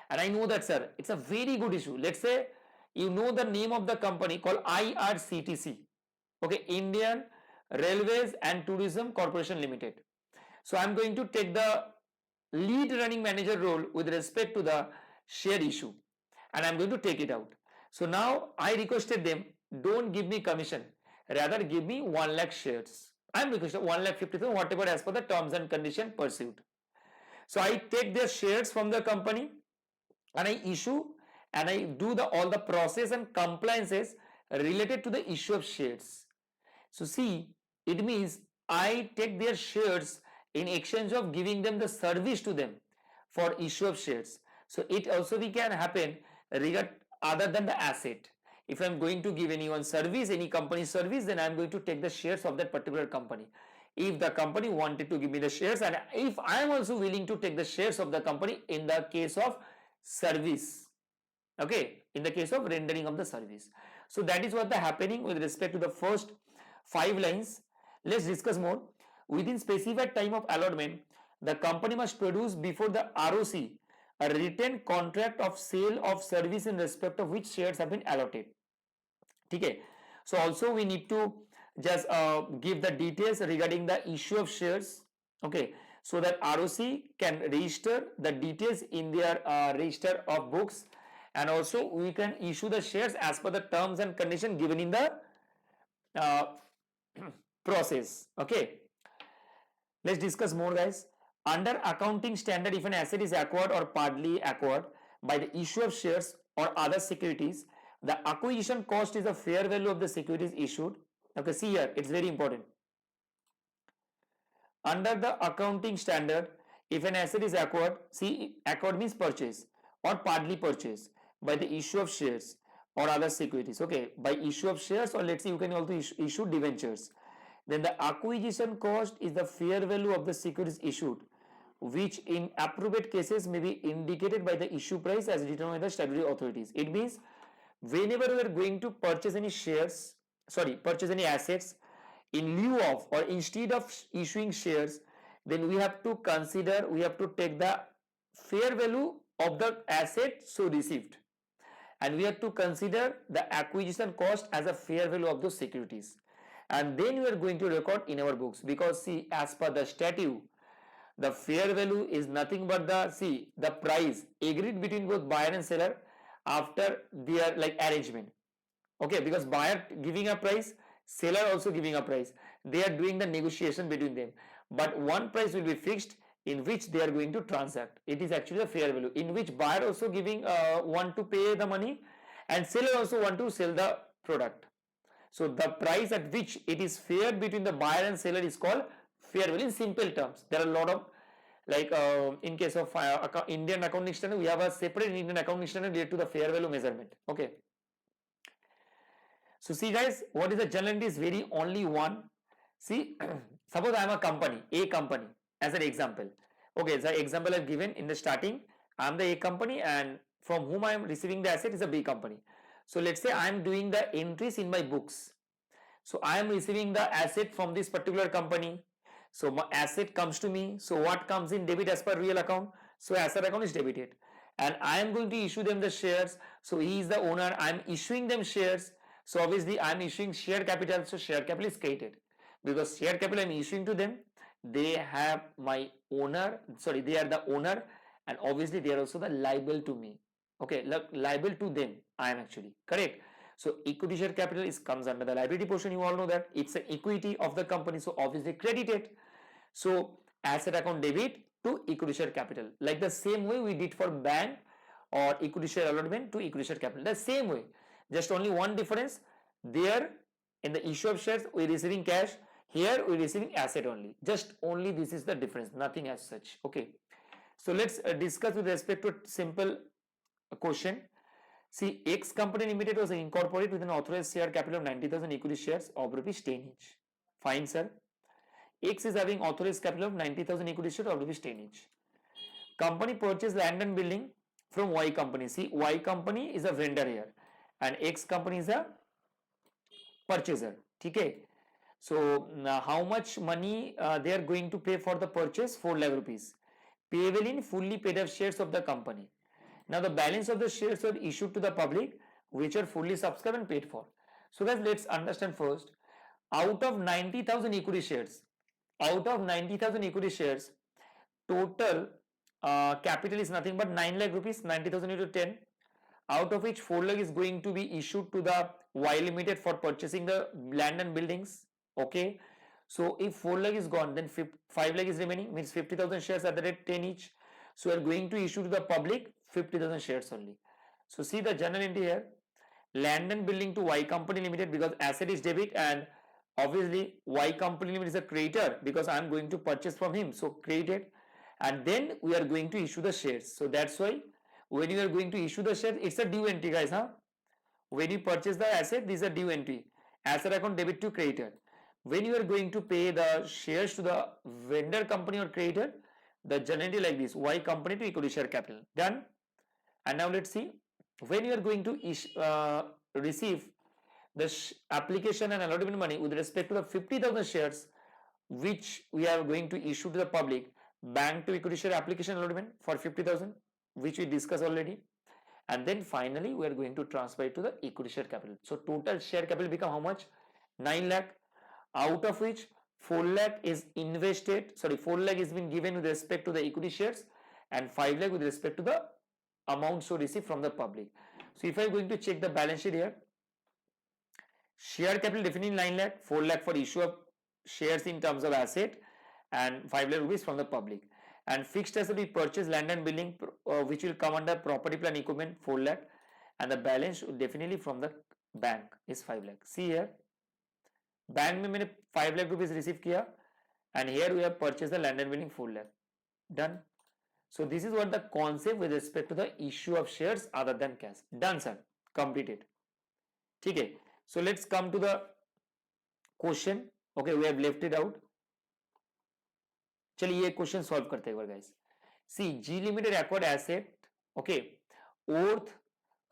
and I know that, sir, it's a very good issue. Let's say you know the name of the company called IRCTC, okay, Indian Railways and Tourism Corporation Limited. So I am going to take the lead running manager role with respect to the share issue and I am going to take it out. So now I requested them, don't give me commission, rather give me 1 lakh shares. I am requesting 1,50,000, whatever as per the terms and condition pursued. So I take their shares from the company and I issue and I do all the process and compliances related to the issue of shares. So see, it means I take their shares in exchange of giving them the service to them for issue of shares. So it also can happen regard other than the asset. If I am going to give anyone service, any company service, then I am going to take the shares of that particular company. If the company wanted to give me the shares and if I am also willing to take the shares of the company in the case of service, okay, in the case of rendering of the service. So that is what the happening with respect to the first 5 lines. Let's discuss more. Within specified time of allotment, the company must produce before the ROC a written contract of sale of service in respect of which shares have been allotted. Okay. So also we need to just give the details regarding the issue of shares, okay, so that ROC can register the details in their register of books and also we can issue the shares as per the terms and condition given in the process. Okay. Let's discuss more, guys. Under accounting standard, if an asset is acquired or partly acquired by the issue of shares or other securities, the acquisition cost is the fair value of the securities issued. Okay, see here, it's very important. Under the accounting standard, if an asset is acquired, see, acquired means purchase or partly purchase by the issue of shares or other securities. Okay, by issue of shares, or let's say you can also issue debentures. Then the acquisition cost is the fair value of the securities issued, which in appropriate cases may be indicated by the issue price as determined by the statutory authorities. It means whenever we are going to purchase any shares, purchase any assets, in lieu of or instead of issuing shares, then we have to consider, we have to take the fair value of the asset so received and we have to consider the acquisition cost as a fair value of those securities, and then we are going to record in our books, because see, as per the statute, the fair value is nothing but the price agreed between both buyer and seller after their like arrangement. Okay, because buyer giving a price, seller also giving a price, they are doing the negotiation between them, but one price will be fixed in which they are going to transact. It is actually a fair value in which buyer also giving want to pay the money, and seller also want to sell the product. So the price at which it is fair between the buyer and seller is called fair value in simple terms. There are a lot of like in case of Indian accounting standard, we have a separate Indian accounting standard related to the fair value measurement. Okay. So see guys, what is the general entry is very only one. See, suppose I am a company, A company as an example. Okay, the example I have given in the starting, I am the A company and from whom I am receiving the asset is a B company. So let's say I am doing the entries in my books. So I am receiving the asset from this particular company. So my asset comes to me. So what comes in debit as per real account? So asset account is debited. And I am going to issue them the shares. So he is the owner. I am issuing them shares. So obviously I am issuing share capital. So share capital is created. Because share capital I am issuing to them. They have my owner. Sorry, they are the owner. And obviously they are also the liable to me. Okay, liable to them. I am actually correct. So equity share capital comes under the liability portion. You all know that it's an equity of the company. So obviously credited. So asset account debit to equity share capital. Like the same way we did for bank or equity share allotment to equity share capital. The same way. Just only one difference. There in the issue of shares we are receiving cash. Here we are receiving asset only. Just only this is the difference. Nothing as such. Okay. So let's discuss with respect to a simple question. See, X company limited was incorporated with an authorized share capital of 90,000 equity shares of rupees 10 each. Fine, sir. X is having authorized capital of 90,000 equity shares of rupees 10 each. Company purchased land and building from Y company. See, Y company is a vendor here and X company is a purchaser. Okay. So how much money they are going to pay for the purchase? 4 lakh rupees. Payable in fully paid up shares of the company. Now the balance of the shares are issued to the public which are fully subscribed and paid for. So guys, let's understand first. Out of 90,000 equity shares, total capital is nothing but 9 lakh rupees, 90,000 into 10, out of which 4 lakh is going to be issued to the Y Limited for purchasing the land and buildings. Okay. So if 4 lakh is gone, then 5 lakh is remaining, means 50,000 shares at the rate 10 each. So we are going to issue to the public 50,000 shares only. So see the journal entry here, land and building to Y company limited because asset is debit and obviously Y company limited is a creditor because I am going to purchase from him. So credited, and then we are going to issue the shares. So that's why when you are going to issue the shares, it's a due entry guys. When you purchase the asset, this is a due entry. Asset account debit to creditor. When you are going to pay the shares to the vendor company or creditor, the journal entry like this, Y company to equity share capital. Done. And now let's see, when you are going to receive the application and allotment money with respect to the 50,000 shares which we are going to issue to the public, bank to equity share application allotment for 50,000 which we discussed already, and then finally we are going to transfer it to the equity share capital. So total share capital become how much? 9 lakh, out of which 4 lakh is invested, 4 lakh is been given with respect to the equity shares and 5 lakh with respect to the amount so received from the public. So if I am going to check the balance sheet here, share capital definitely 9 lakh, 4 lakh for issue of shares in terms of asset and 5 lakh rupees from the public. And fixed asset we purchase land and building which will come under property plant equipment 4 lakh, and the balance definitely from the bank is 5 lakh. See here, bank में मैंने 5 lakh rupees receive किया and here we have purchased the land and building 4 lakh. Done. So this is what the concept with respect to the issue of shares other than cash. Done sir, completed. Okay. So let's come to the question. Okay, we have left it out. चलिए ये question solve करते हैं guys. See, G Limited acquired asset, okay, worth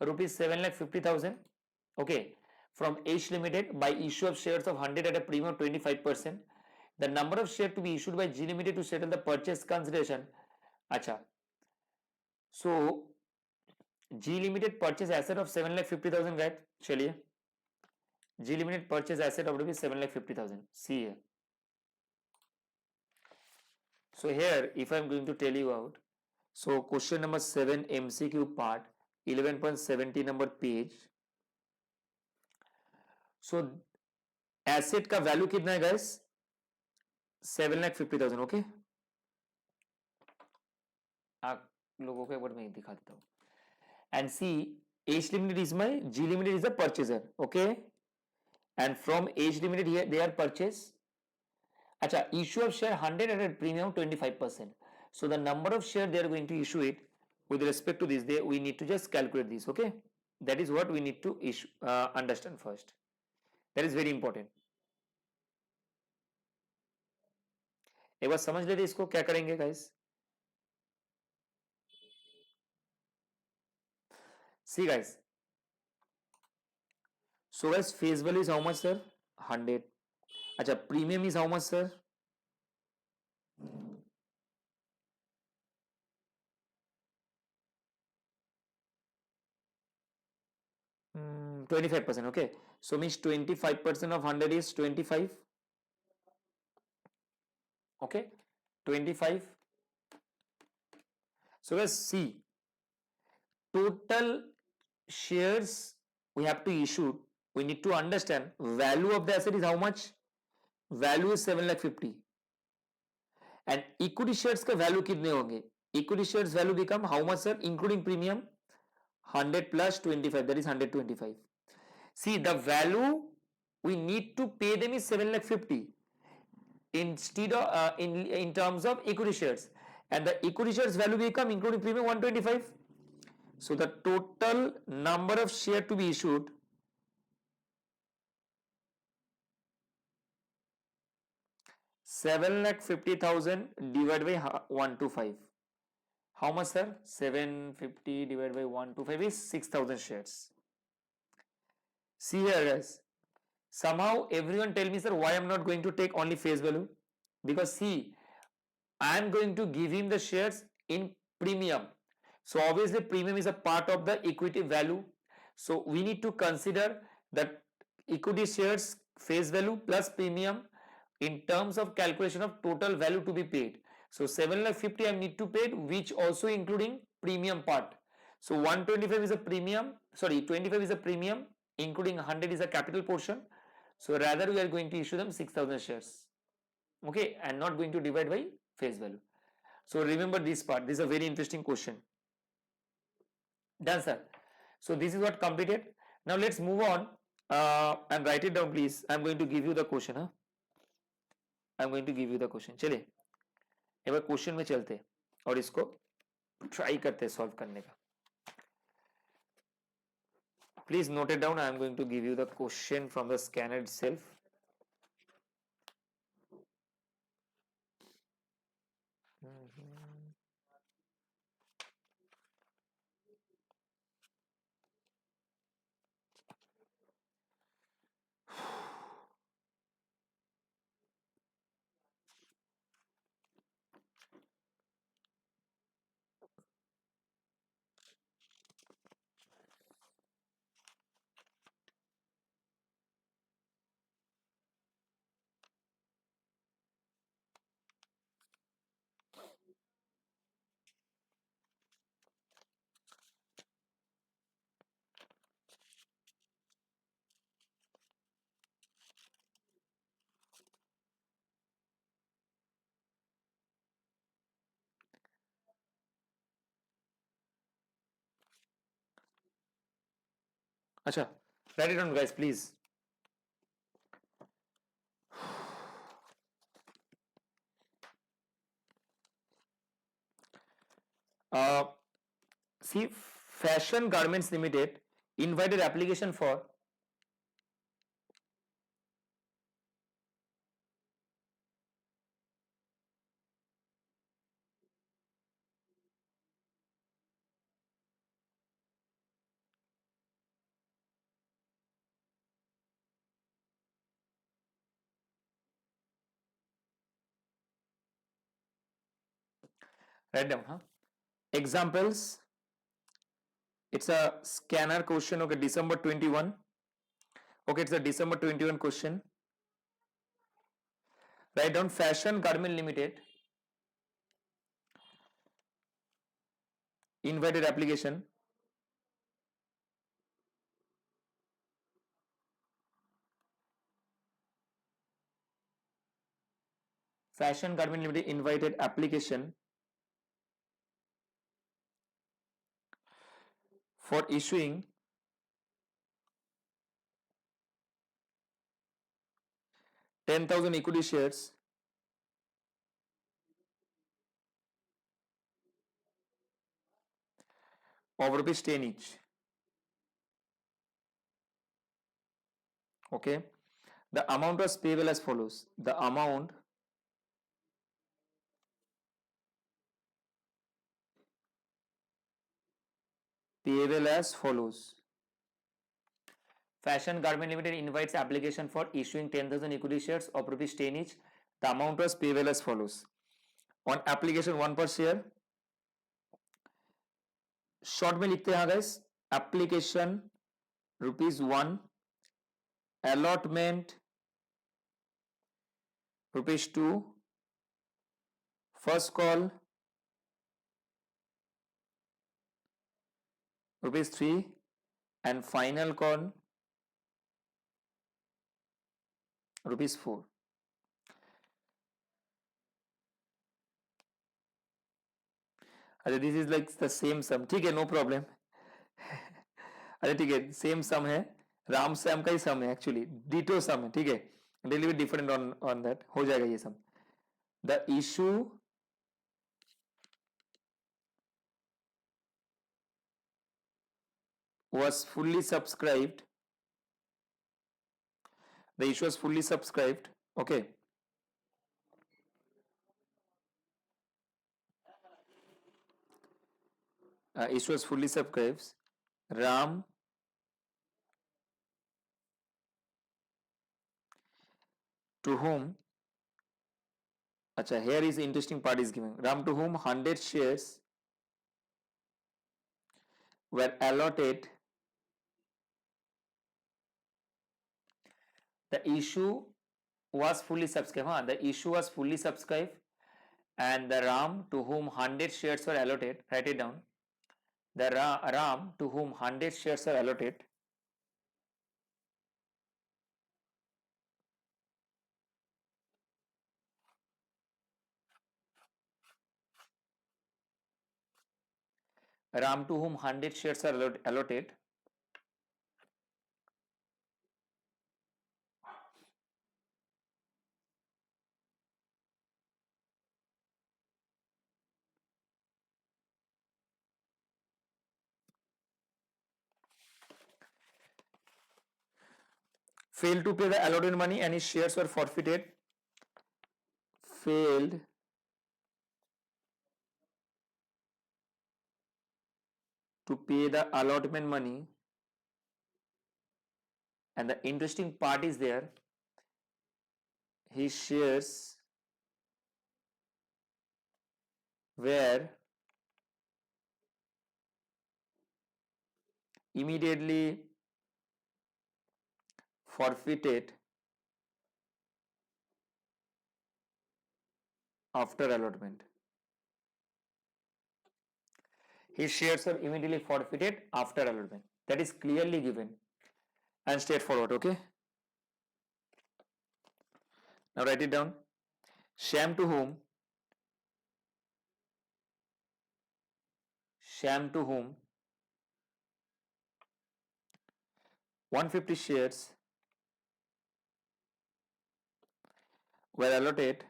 rupees 7,50,000, okay, from H Limited by issue of shares of 100 at a premium of 25%. The number of shares to be issued by G Limited to settle the purchase consideration. Acha. So G Limited purchase asset of 7,50,000 guys. चलिए G Limited purchase asset of rupees 7,50,000. See here. So here, if I am going to tell you out, so question number 7 MCQ part 11.70 number page. So asset का value कितना है guys? 7,50,000. Okay. आप लोगों को एक बार मैं दिखा देता हूँ. And see, H Limited is my G Limited is the purchaser. Okay. And from H Limited here they are purchase. अच्छा, issue of share 100 at a premium 25%. So the number of share they are going to issue it with respect to this, we need to just calculate this. Okay, that is what we need to issue understand first. That is very important. एक बार समझ लेते इसको क्या करेंगे guys. See guys. So guys, face value is how much sir? 100. अच्छा, premium is how much sir? 25%. Okay, so means 25% of 100 is 25. Okay, 25. So guys, see, total shares we have to issue. We need to understand value of the asset is how much? Value is 7,50,000. And equity shares का value कितने होंगे? Equity shares value become how much sir? Including premium 100 plus 25, that is 125. See, the value we need to pay them is 7,50,000 instead of in terms of equity shares, and the equity shares value become including premium 125. So the total number of share to be issued 7,50,000 divided by 125. How much sir? 750 divided by 125 is 6,000 shares. See here guys, somehow everyone tell me sir why I am not going to take only face value, because see, I am going to give him the shares in premium. So obviously premium is a part of the equity value. So we need to consider that equity shares face value plus premium in terms of calculation of total value to be paid. So 7,50,000 I need to pay, which also including premium part. So 125 is a premium, sorry 25 is a premium, including 100 is a capital portion. So rather we are going to issue them 6,000 shares. Okay, and not going to divide by face value. So remember this part. This is a very interesting question. Done sir. So this is what completed. Now let's move on and write it down please. I am going to give you the question. I am going to give you the question. चलिए एक बार question में चलते और इसको try करते solve करने का. Please note it down. I am going to give you the question from the scanner itself. अच्छा, write it down guys please. See, Fashion Garments Limited invited application for write down, examples It's a scanner question. Okay, December 21. Okay, it's a December 21 question. Write down Fashion Garment Limited invited application Fashion Garment Limited invited application for issuing 10,000 equity shares of rupees 10 each. Okay, the amount was payable as follows. The amount payable as follows. Fashion Garment Limited invites application for issuing 10,000 equity shares of rupees 10 each. The amount was payable as follows. On application 1 per share, short में लिखते हैं guys, application ₹1, allotment ₹2, first call ₹3 and final call ₹4. अच्छा, this is like the same sum, ठीक है, no problem. अरे ठीक है, same सम है, राम सैम का ही सम है, एक्चुअली डिटो सम है, ठीक है, little bit different on that, हो जाएगा ये sum. The issue was fully subscribed. The issue was fully subscribed. Okay. Issue was fully subscribed. Ram to whom, acha, here is the interesting part is given. Ram to whom 100 shares were allotted. The issue was fully subscribed. The issue was fully subscribed, and the Ram to whom 100 shares were allotted. Write it down. The Ram to whom 100 shares are allotted Ram to whom 100 shares are allotted failed to pay the allotted money and his shares were forfeited. Failed to pay the allotment money, and the interesting part is there, his shares were immediately forfeited after allotment. His shares are immediately forfeited after allotment. That is clearly given and straightforward. Okay. Now write it down. Sham to whom? Sham to whom 150 shares were allotted,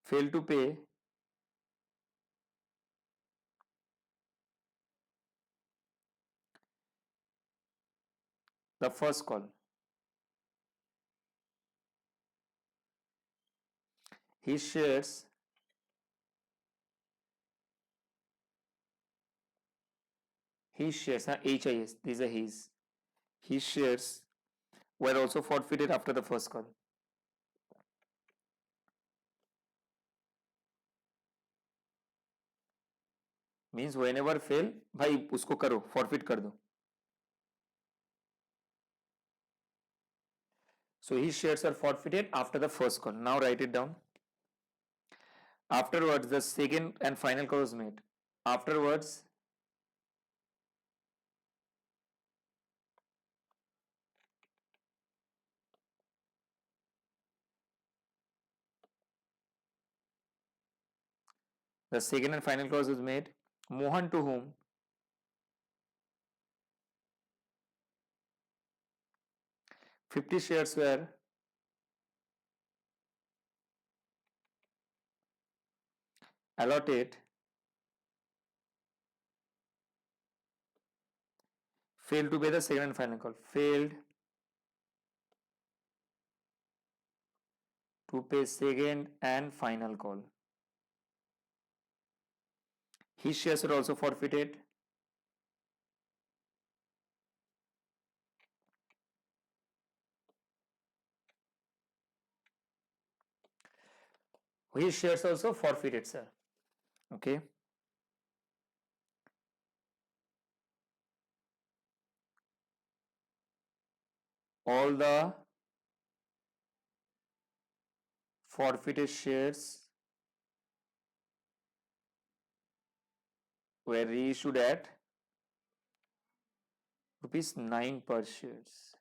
failed to pay the first call. His shares HIS, these are his shares were also forfeited after the first call. Means whenever fail भाई उसको करो, forfeit कर दो. So his shares are forfeited after the first call. Now write it down. Afterwards, the second and final call was made. Afterwards, the second and final clause was made. Mohan, to whom 50 shares were allotted, failed to pay the second and final call. Failed to pay second and final call. His shares were also forfeited. His shares also forfeited, sir. Okay. All the forfeited shares were reissued at rupees 9 per shares.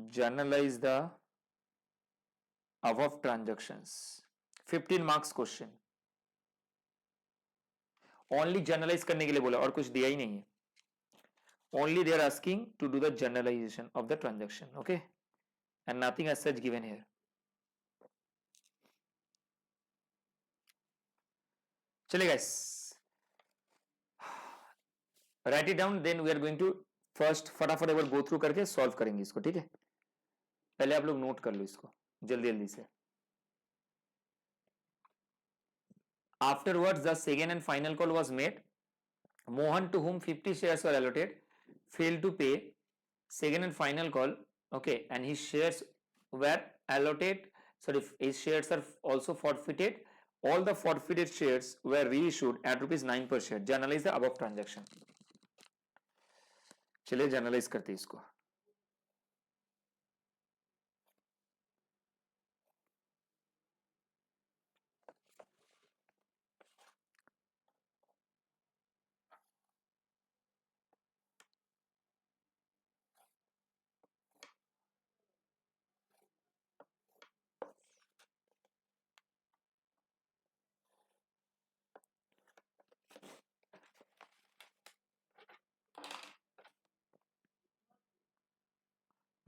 Journalize the above transactions. 15 marks question. Only generalize करने के लिए बोला और कुछ दिया ही नहीं है. Only they are asking to do the generalization of the transaction. Okay, and nothing as such given here. चलिए guys, write it down. Then we are going to first फटाफट एक बार go through करके solve करेंगे इसको. ठीक है, पहले आप लोग नोट कर लो इसको जल्दी जल्दी से. Afterwards, the second and final call was made. Mohan, to whom 50 shares were allotted, failed to pay second and final call. Okay, and his shares were allotted. Sorry, his shares are also forfeited. All the forfeited shares were reissued at rupees 9 per share. Journalize the above transaction. चलिए generalized करते हैं इसको.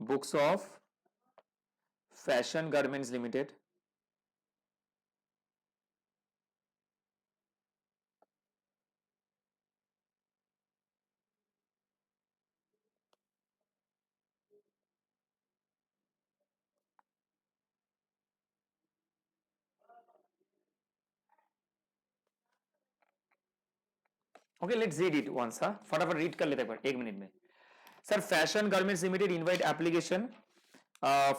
Books of Fashion Garments Limited. Okay, let's read it once. हाँ, फटाफट read कर लेते हैं एक मिनट में. Sir, Fashion Garments Limited invite application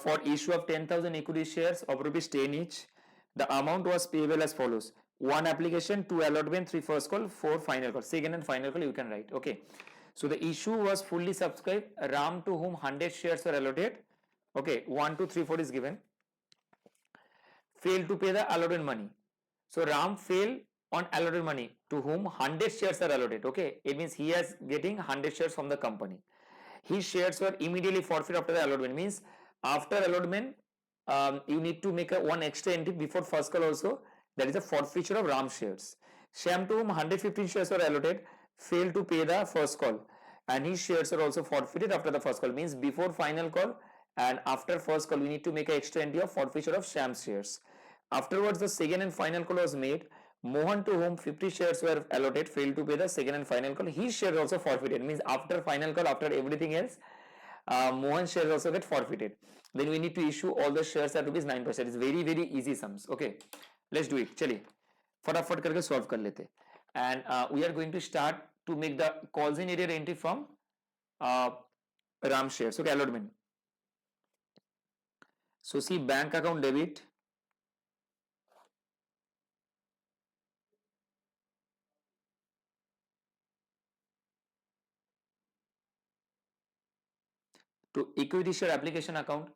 for issue of 10,000 equity shares of rupees 10 each. The amount was payable as follows: 1 application, 2 allotment, 3 first call, 4 final call. Second and final call you can write. Okay. So the issue was fully subscribed. Ram, to whom 100 shares were allotted. Okay, 1, 2, 3, 4 is given. Failed to pay the allotted money. So Ram failed on allotted money, to whom 100 shares are allotted. Okay, it means he is getting 100 shares from the company. His shares were immediately forfeited after the allotment. Means after allotment, you need to make one extra entry before first call also. That is a forfeiture of Ram shares. Shyam, to whom 115 shares were allotted, failed to pay the first call, and his shares are also forfeited after the first call. Means before final call and after first call, we need to make an extra entry of forfeiture of Shyam's shares. Afterwards, the second and final call was made. Mohan, to whom 50 shares were allotted, failed to pay the second and final call. His share also forfeited. Means after final call, after everything else, Mohan's shares also get forfeited. Then we need to issue all the shares at rupees 9 per share. It's very very easy sums. Okay, let's do it. चलिए फटाफट करके solve कर लेते. And we are going to start to make the Calls-in-Arrear entry from Ram shares. Okay, allotment. So see bank account debit, to equity share application account,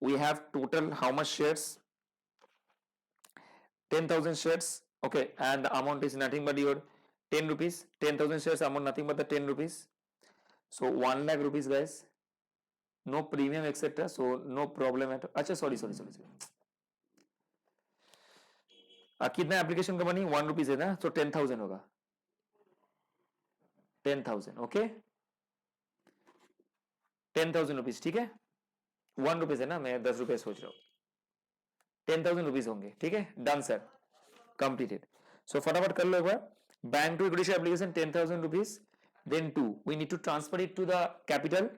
we have total how much shares? 10,000 shares. Okay, and the amount is nothing but your 10 rupees. 10,000 shares amount nothing but the 10 rupees. So 1 lakh rupees, guys. No premium etc. So no problem at all. अच्छा sorry. कितना application का money 1 rupees है ना, तो 10,000 होगा. 10,000 okay. 10,000 rupees ठीक है. 1 rupees है ना, मैं 10 रुपए सोच रहा हूँ. 10,000 रुपीज होंगे ठीक है. Done sir, completed. सो फटाफट कर लो एक बार. Bank to equity application 10,000 rupees. Then to we need to transfer it to the capital.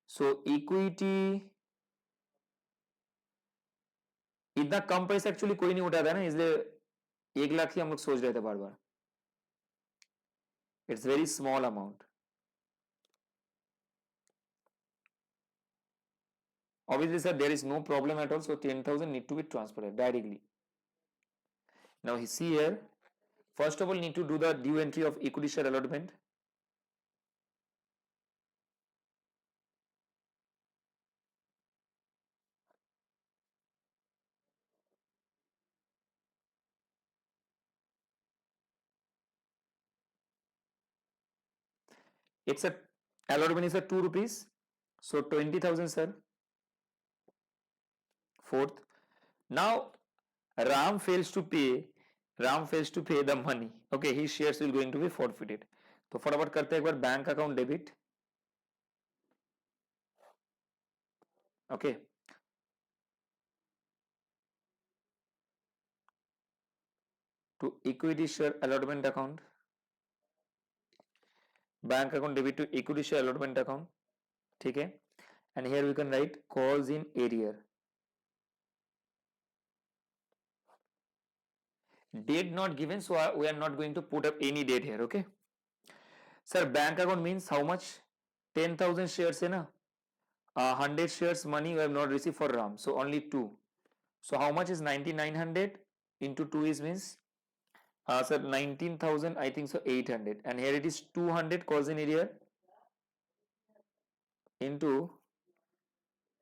So equity इतना कम पैसा एक्चुअली कोई नहीं उठाता है ना, इसलिए 1 लाख ही हम लोग सोच रहे थे बार बार. It's very small amount. Obviously, sir, there is no problem at all. So 10,000 need to be transferred directly. Now, see here. First of all, need to do the due entry of equity share allotment. It's a allotment is a 2 rupees. So 20,000, sir. Fourth. Now, Ram fails to pay. Ram fails to pay the money. Okay, his shares will going to be forfeited. तो फटाफट करते हैं एक बार bank account debit. Okay. To equity share allotment account. Bank account debit to equity share allotment account. ठीक है. And here we can write calls in arrear. Date not given, so we are not going to put up any date here. Okay, sir, bank account means how much? 10,000 shares है ना. 100 shares money we have not received for Ram, so only 2. So how much is 9,900 into 2 is means sir 19,000, I think so 800, and here it is 200 calls in arrear into,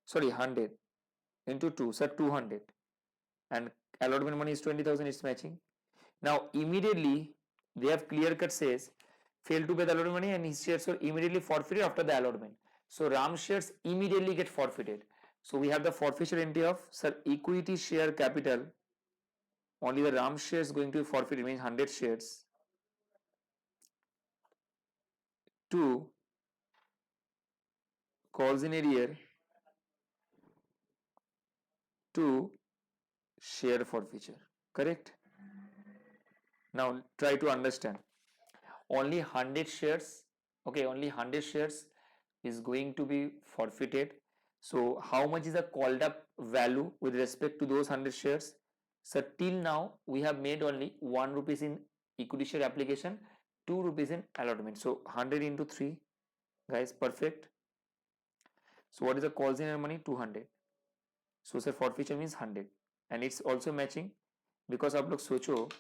sorry, 100 into 2, sir 200, and allotment money is 20,000. It's matching. Now immediately they have clear cut says failed to pay the allotment money and his shares were immediately forfeited after the allotment. So Ram shares immediately get forfeited. So we have the forfeiture entry of, sir, equity share capital. Only the Ram shares going to be forfeited, means 100 shares to calls in arrear to share forfeiture. Correct? Now try to understand. Only 100 shares, okay, only 100 shares is going to be forfeited. So how much is the called up value with respect to those 100 shares? So till now we have made only 1 rupees in equity share application, 2 rupees in allotment. So 100 into 3, guys, perfect. So what is the calls in money? 200. So sir, forfeiture means 100, and it's also matching because आप लोग सोचो,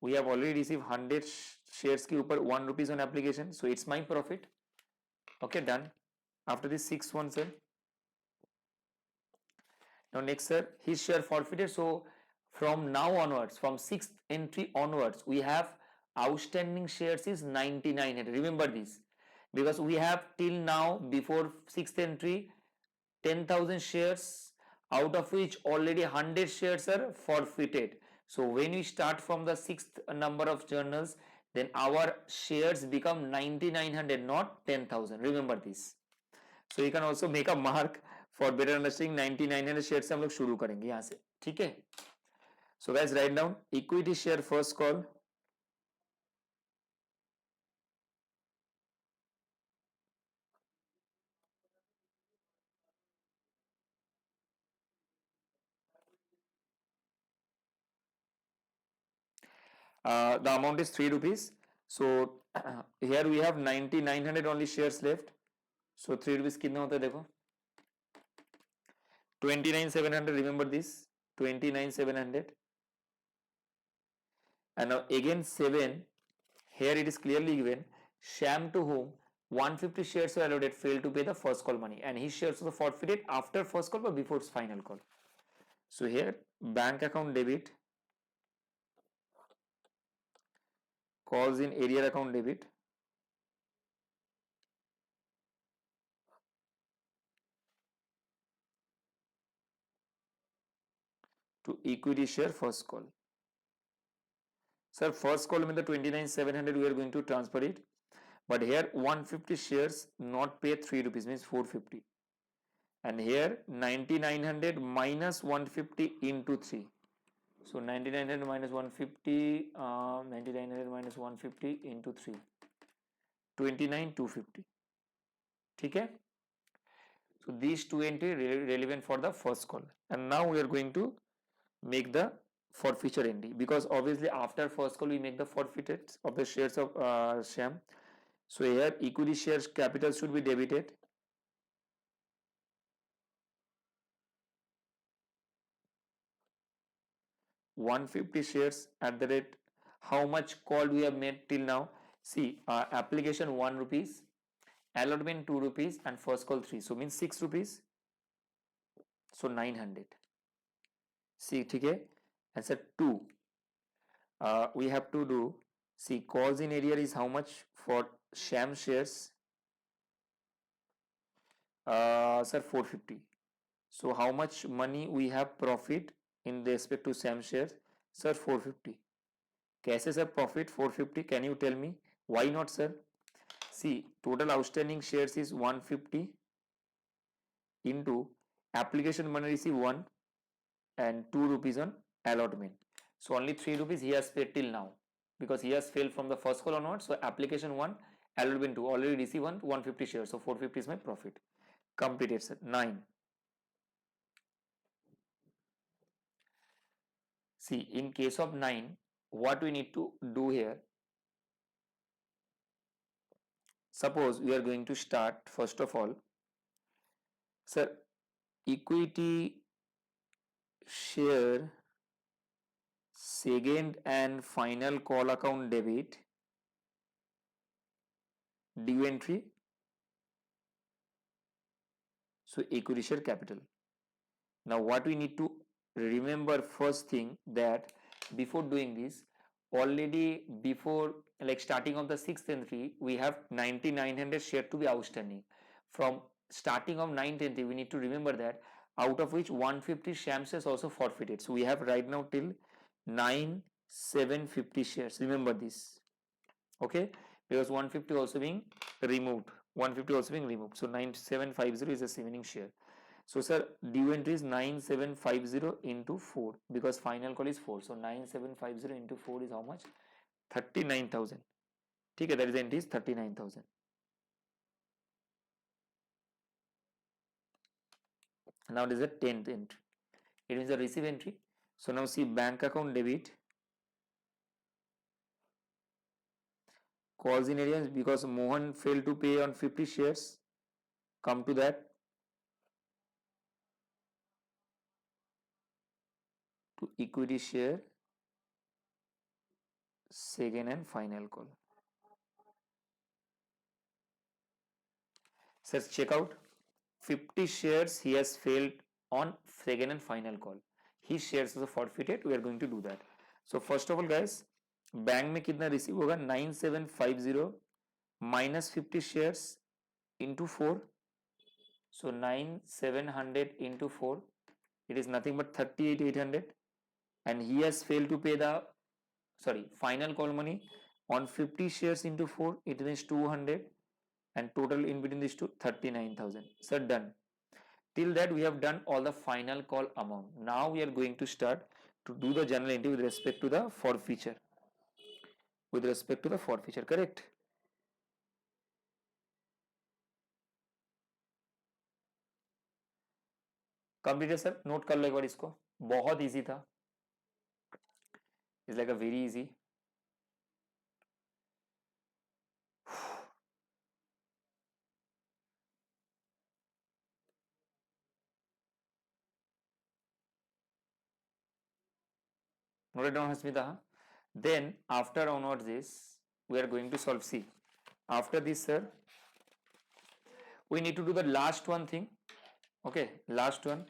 we have already received 100 shares के ऊपर 1 rupees on application, so it's my profit. Okay, done. After this 6 1, sir. Now next, sir, his share forfeited. So from now onwards, from 6th entry onwards, we have outstanding shares is 9,900. Remember this, because we have till now before 6th entry 10,000 shares, out of which already 100 shares are forfeited. So when we start from the 6th number of journals, then our shares become 9,900, not 10,000. Remember this. So you can also make a mark for better understanding. 9,900 shares से हम लोग शुरू करेंगे यहाँ से. ठीक है. So guys, write down equity share first call. The amount is 3 rupees. So here we have 9,900 only shares left. So 3 rupees कितना होता है देखो. 29,700, remember this, 29,700. And now again 7, here it is clearly given, Sham to whom 150 shares were allotted failed to pay the first call money, and his shares were forfeited after first call but before its final call. So here bank account debit, calls in arrear account debit, to equity share first call. Sir, first call means the 29,700 we are going to transfer it, but here 150 shares not pay 3 rupees means 450, and here 9,900 minus 150 into 3. So 9,900 minus 150, 9,900 minus 150 into 3, 29,250. ठीक है? So these two entry relevant for the first call, and now we are going to make the forfeiture entry, because obviously after first call we make the forfeited of the shares of Sham. So here equity shares capital should be debited. $150 shares at the rate. How much call we have made till now? See, application 1 rupees, allotment 2 rupees, and first call 3. So means 6 rupees. So 900. See, okay? Answer 2. We have to do, see, calls in arrear is how much for Sham shares? Sir, 450. So how much money we have profit in respect to Sham shares? Sir, 450. कैसे sir profit 450? Can you tell me why not, sir? See, total outstanding shares is 150 into application money received 1 and 2 rupees on allotment. So only 3 rupees he has paid till now, because he has failed from the first call onwards. So application 1, allotment 2, already received 150 shares. So 450 is my profit. Completed, sir. 9. See, in case of 9, what we need to do here? Suppose we are going to start, first of all, sir, equity share second and final call account debit due entry. So equity share capital. Now what we need to remember, first thing, that before doing this, already before like starting of the sixth entry, we have 9,900 share to be outstanding. From starting of 9th entry, we need to remember that out of which 150 Sham shares also forfeited. So we have right now till 9,750 shares. Remember this, okay? Because 150 also being removed. 150 also being removed. So 9,750 is the remaining share. So sir, due entry is 9,750 into 4, because final call is 4. So 9,750 into 4 is how much? 39,000. Okay, that is the entry is 39,000. Now it is the 10th entry. It is the receive entry. So now see, bank account debit, calls in arrears because Mohan failed to pay on 50 shares. Come to that. To equity share second and final call. Says check out, 50 shares he has failed on second and final call. His shares are forfeited. We are going to do that. So first of all guys, bank में कितना receive होगा? 9750 minus 50 shares into 4. So 9,700 into 4, it is nothing but 38,800, and he has failed to pay the final call money on 50 shares into 4. It means 200, and total in between these two 39,000. So done. Till that we have done all the final call amount. Now we are going to start to do the journal entry with respect to the forfeiture. With respect to the forfeiture, correct? Complete है sir, note कर लो एक बार इसको, बहुत easy था, it's like a very easy. Note it down, Hasmita. Then after onwards this, we are going to solve C. After this, sir, we need to do the last one thing. Okay, last one.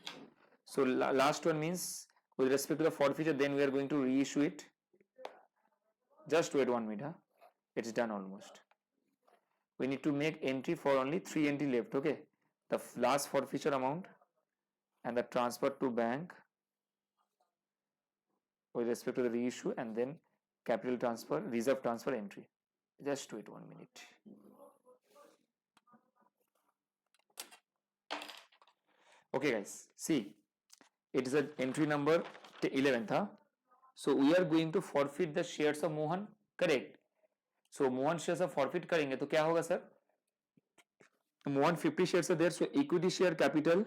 So last one means with respect to the forfeiture, then we are going to reissue it. Just wait 1 minute. Huh? It's done almost. We need to make entry for only 3 entry left. Okay, the last forfeiture amount and the transfer to bank with respect to the reissue, and then capital transfer, reserve transfer entry. Just wait 1 minute. Okay guys, see, it is an entry number 11th. Huh? So we are going to forfeit the shares of Mohan, correct? So Mohan shares of forfeit करेंगे तो क्या होगा sir? Mohan 50 shares are there, so equity share capital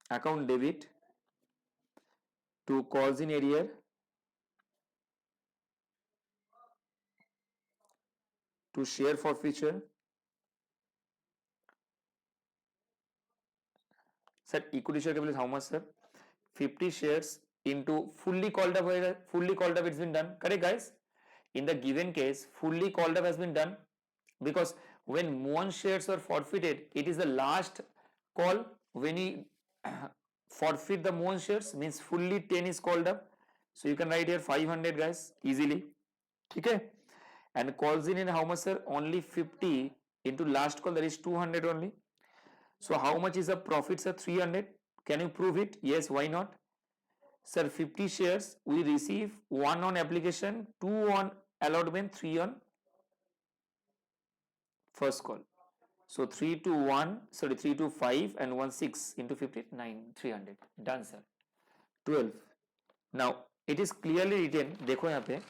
account debit to Calls-in-Arrear to share forfeiture. Sir, equity share capital is how much, sir? 50 shares into fully called up. Fully called up, it's been done. Correct, guys? In the given case, fully called up has been done because when Mohan shares were forfeited, it is the last call. When you forfeit the Mohan shares, means fully 10 is called up. So you can write here 500, guys, easily. Okay? And calls in how much, sir? Only 50 into last call, that is 200 only. So how much is the profit, sir? 300. Can you prove it? Yes, why not? Sir, 50 shares, we receive 1 on application, 2 on allotment, 3 on first call. So 3 to 1, sorry, 3 to 5 and 1 6 into 50, 9, 300. Done, sir. 12. Now, it is clearly written, देखो यहाँ पे,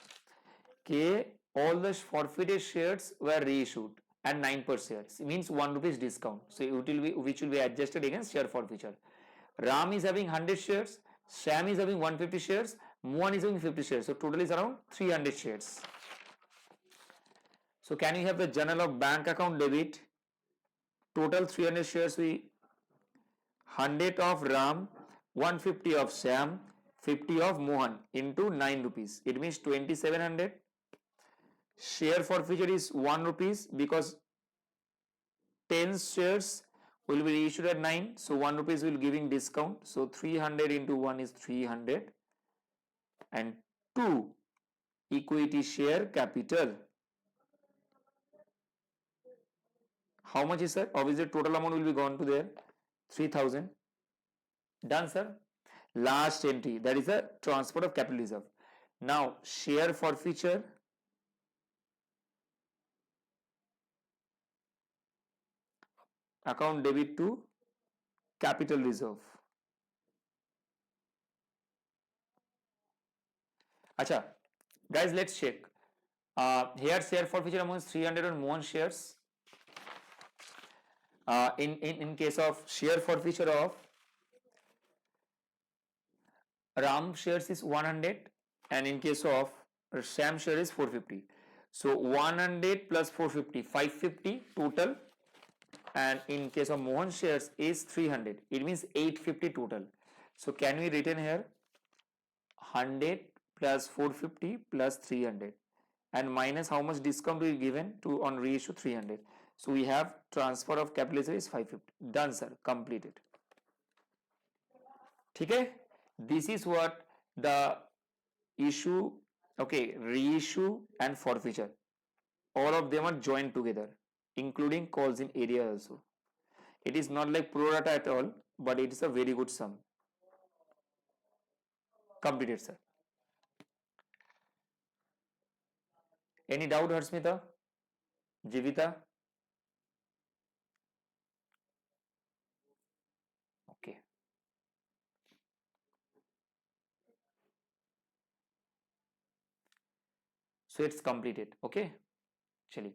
कि all the forfeited shares were reissued at 9 per share. It means 1 rupees discount. So it will be, which will be adjusted against share forfeiture. Ram is having 100 shares, Sam is having 150 shares, Mohan is having 50 shares. So total is around 300 shares. So can you have the journal of bank account debit? Total 300 shares, we 100 of Ram, 150 of Sam, 50 of Mohan into 9 rupees. It means 2700. Share forfeiture is 1 rupees because 10 shares will be issued at 9. So 1 rupees will giving discount. So 300 into 1 is 300. And 2 equity share capital. How much is, sir? Obviously total amount will be gone to there. 3000. Done, sir. Last entry, that is a transfer of capital reserve. Now share forfeiture, account debit to capital reserve. Acha, guys, let's check. Here share forfeiture amount is 300 on Mohan shares. In case of share forfeiture of Ram shares is 100, and in case of Sam share is 450. So 100 plus 450, 550 total, and in case of Mohan shares is 300. It means 850 total. So can we written here 100 plus 450 plus 300 and minus how much discount we given to on reissue 300. So we have transfer of capital reserve is 550. Done, sir. Completed. Okay. This is what the issue, okay, reissue and forfeiture, all of them are joined together, including Calls-in-Arrear also. It is not like Prorata at all, but it is a very good sum. Completed, sir. Any doubt, Harsmita? Jivita? Okay. So it's completed. Okay. Chali.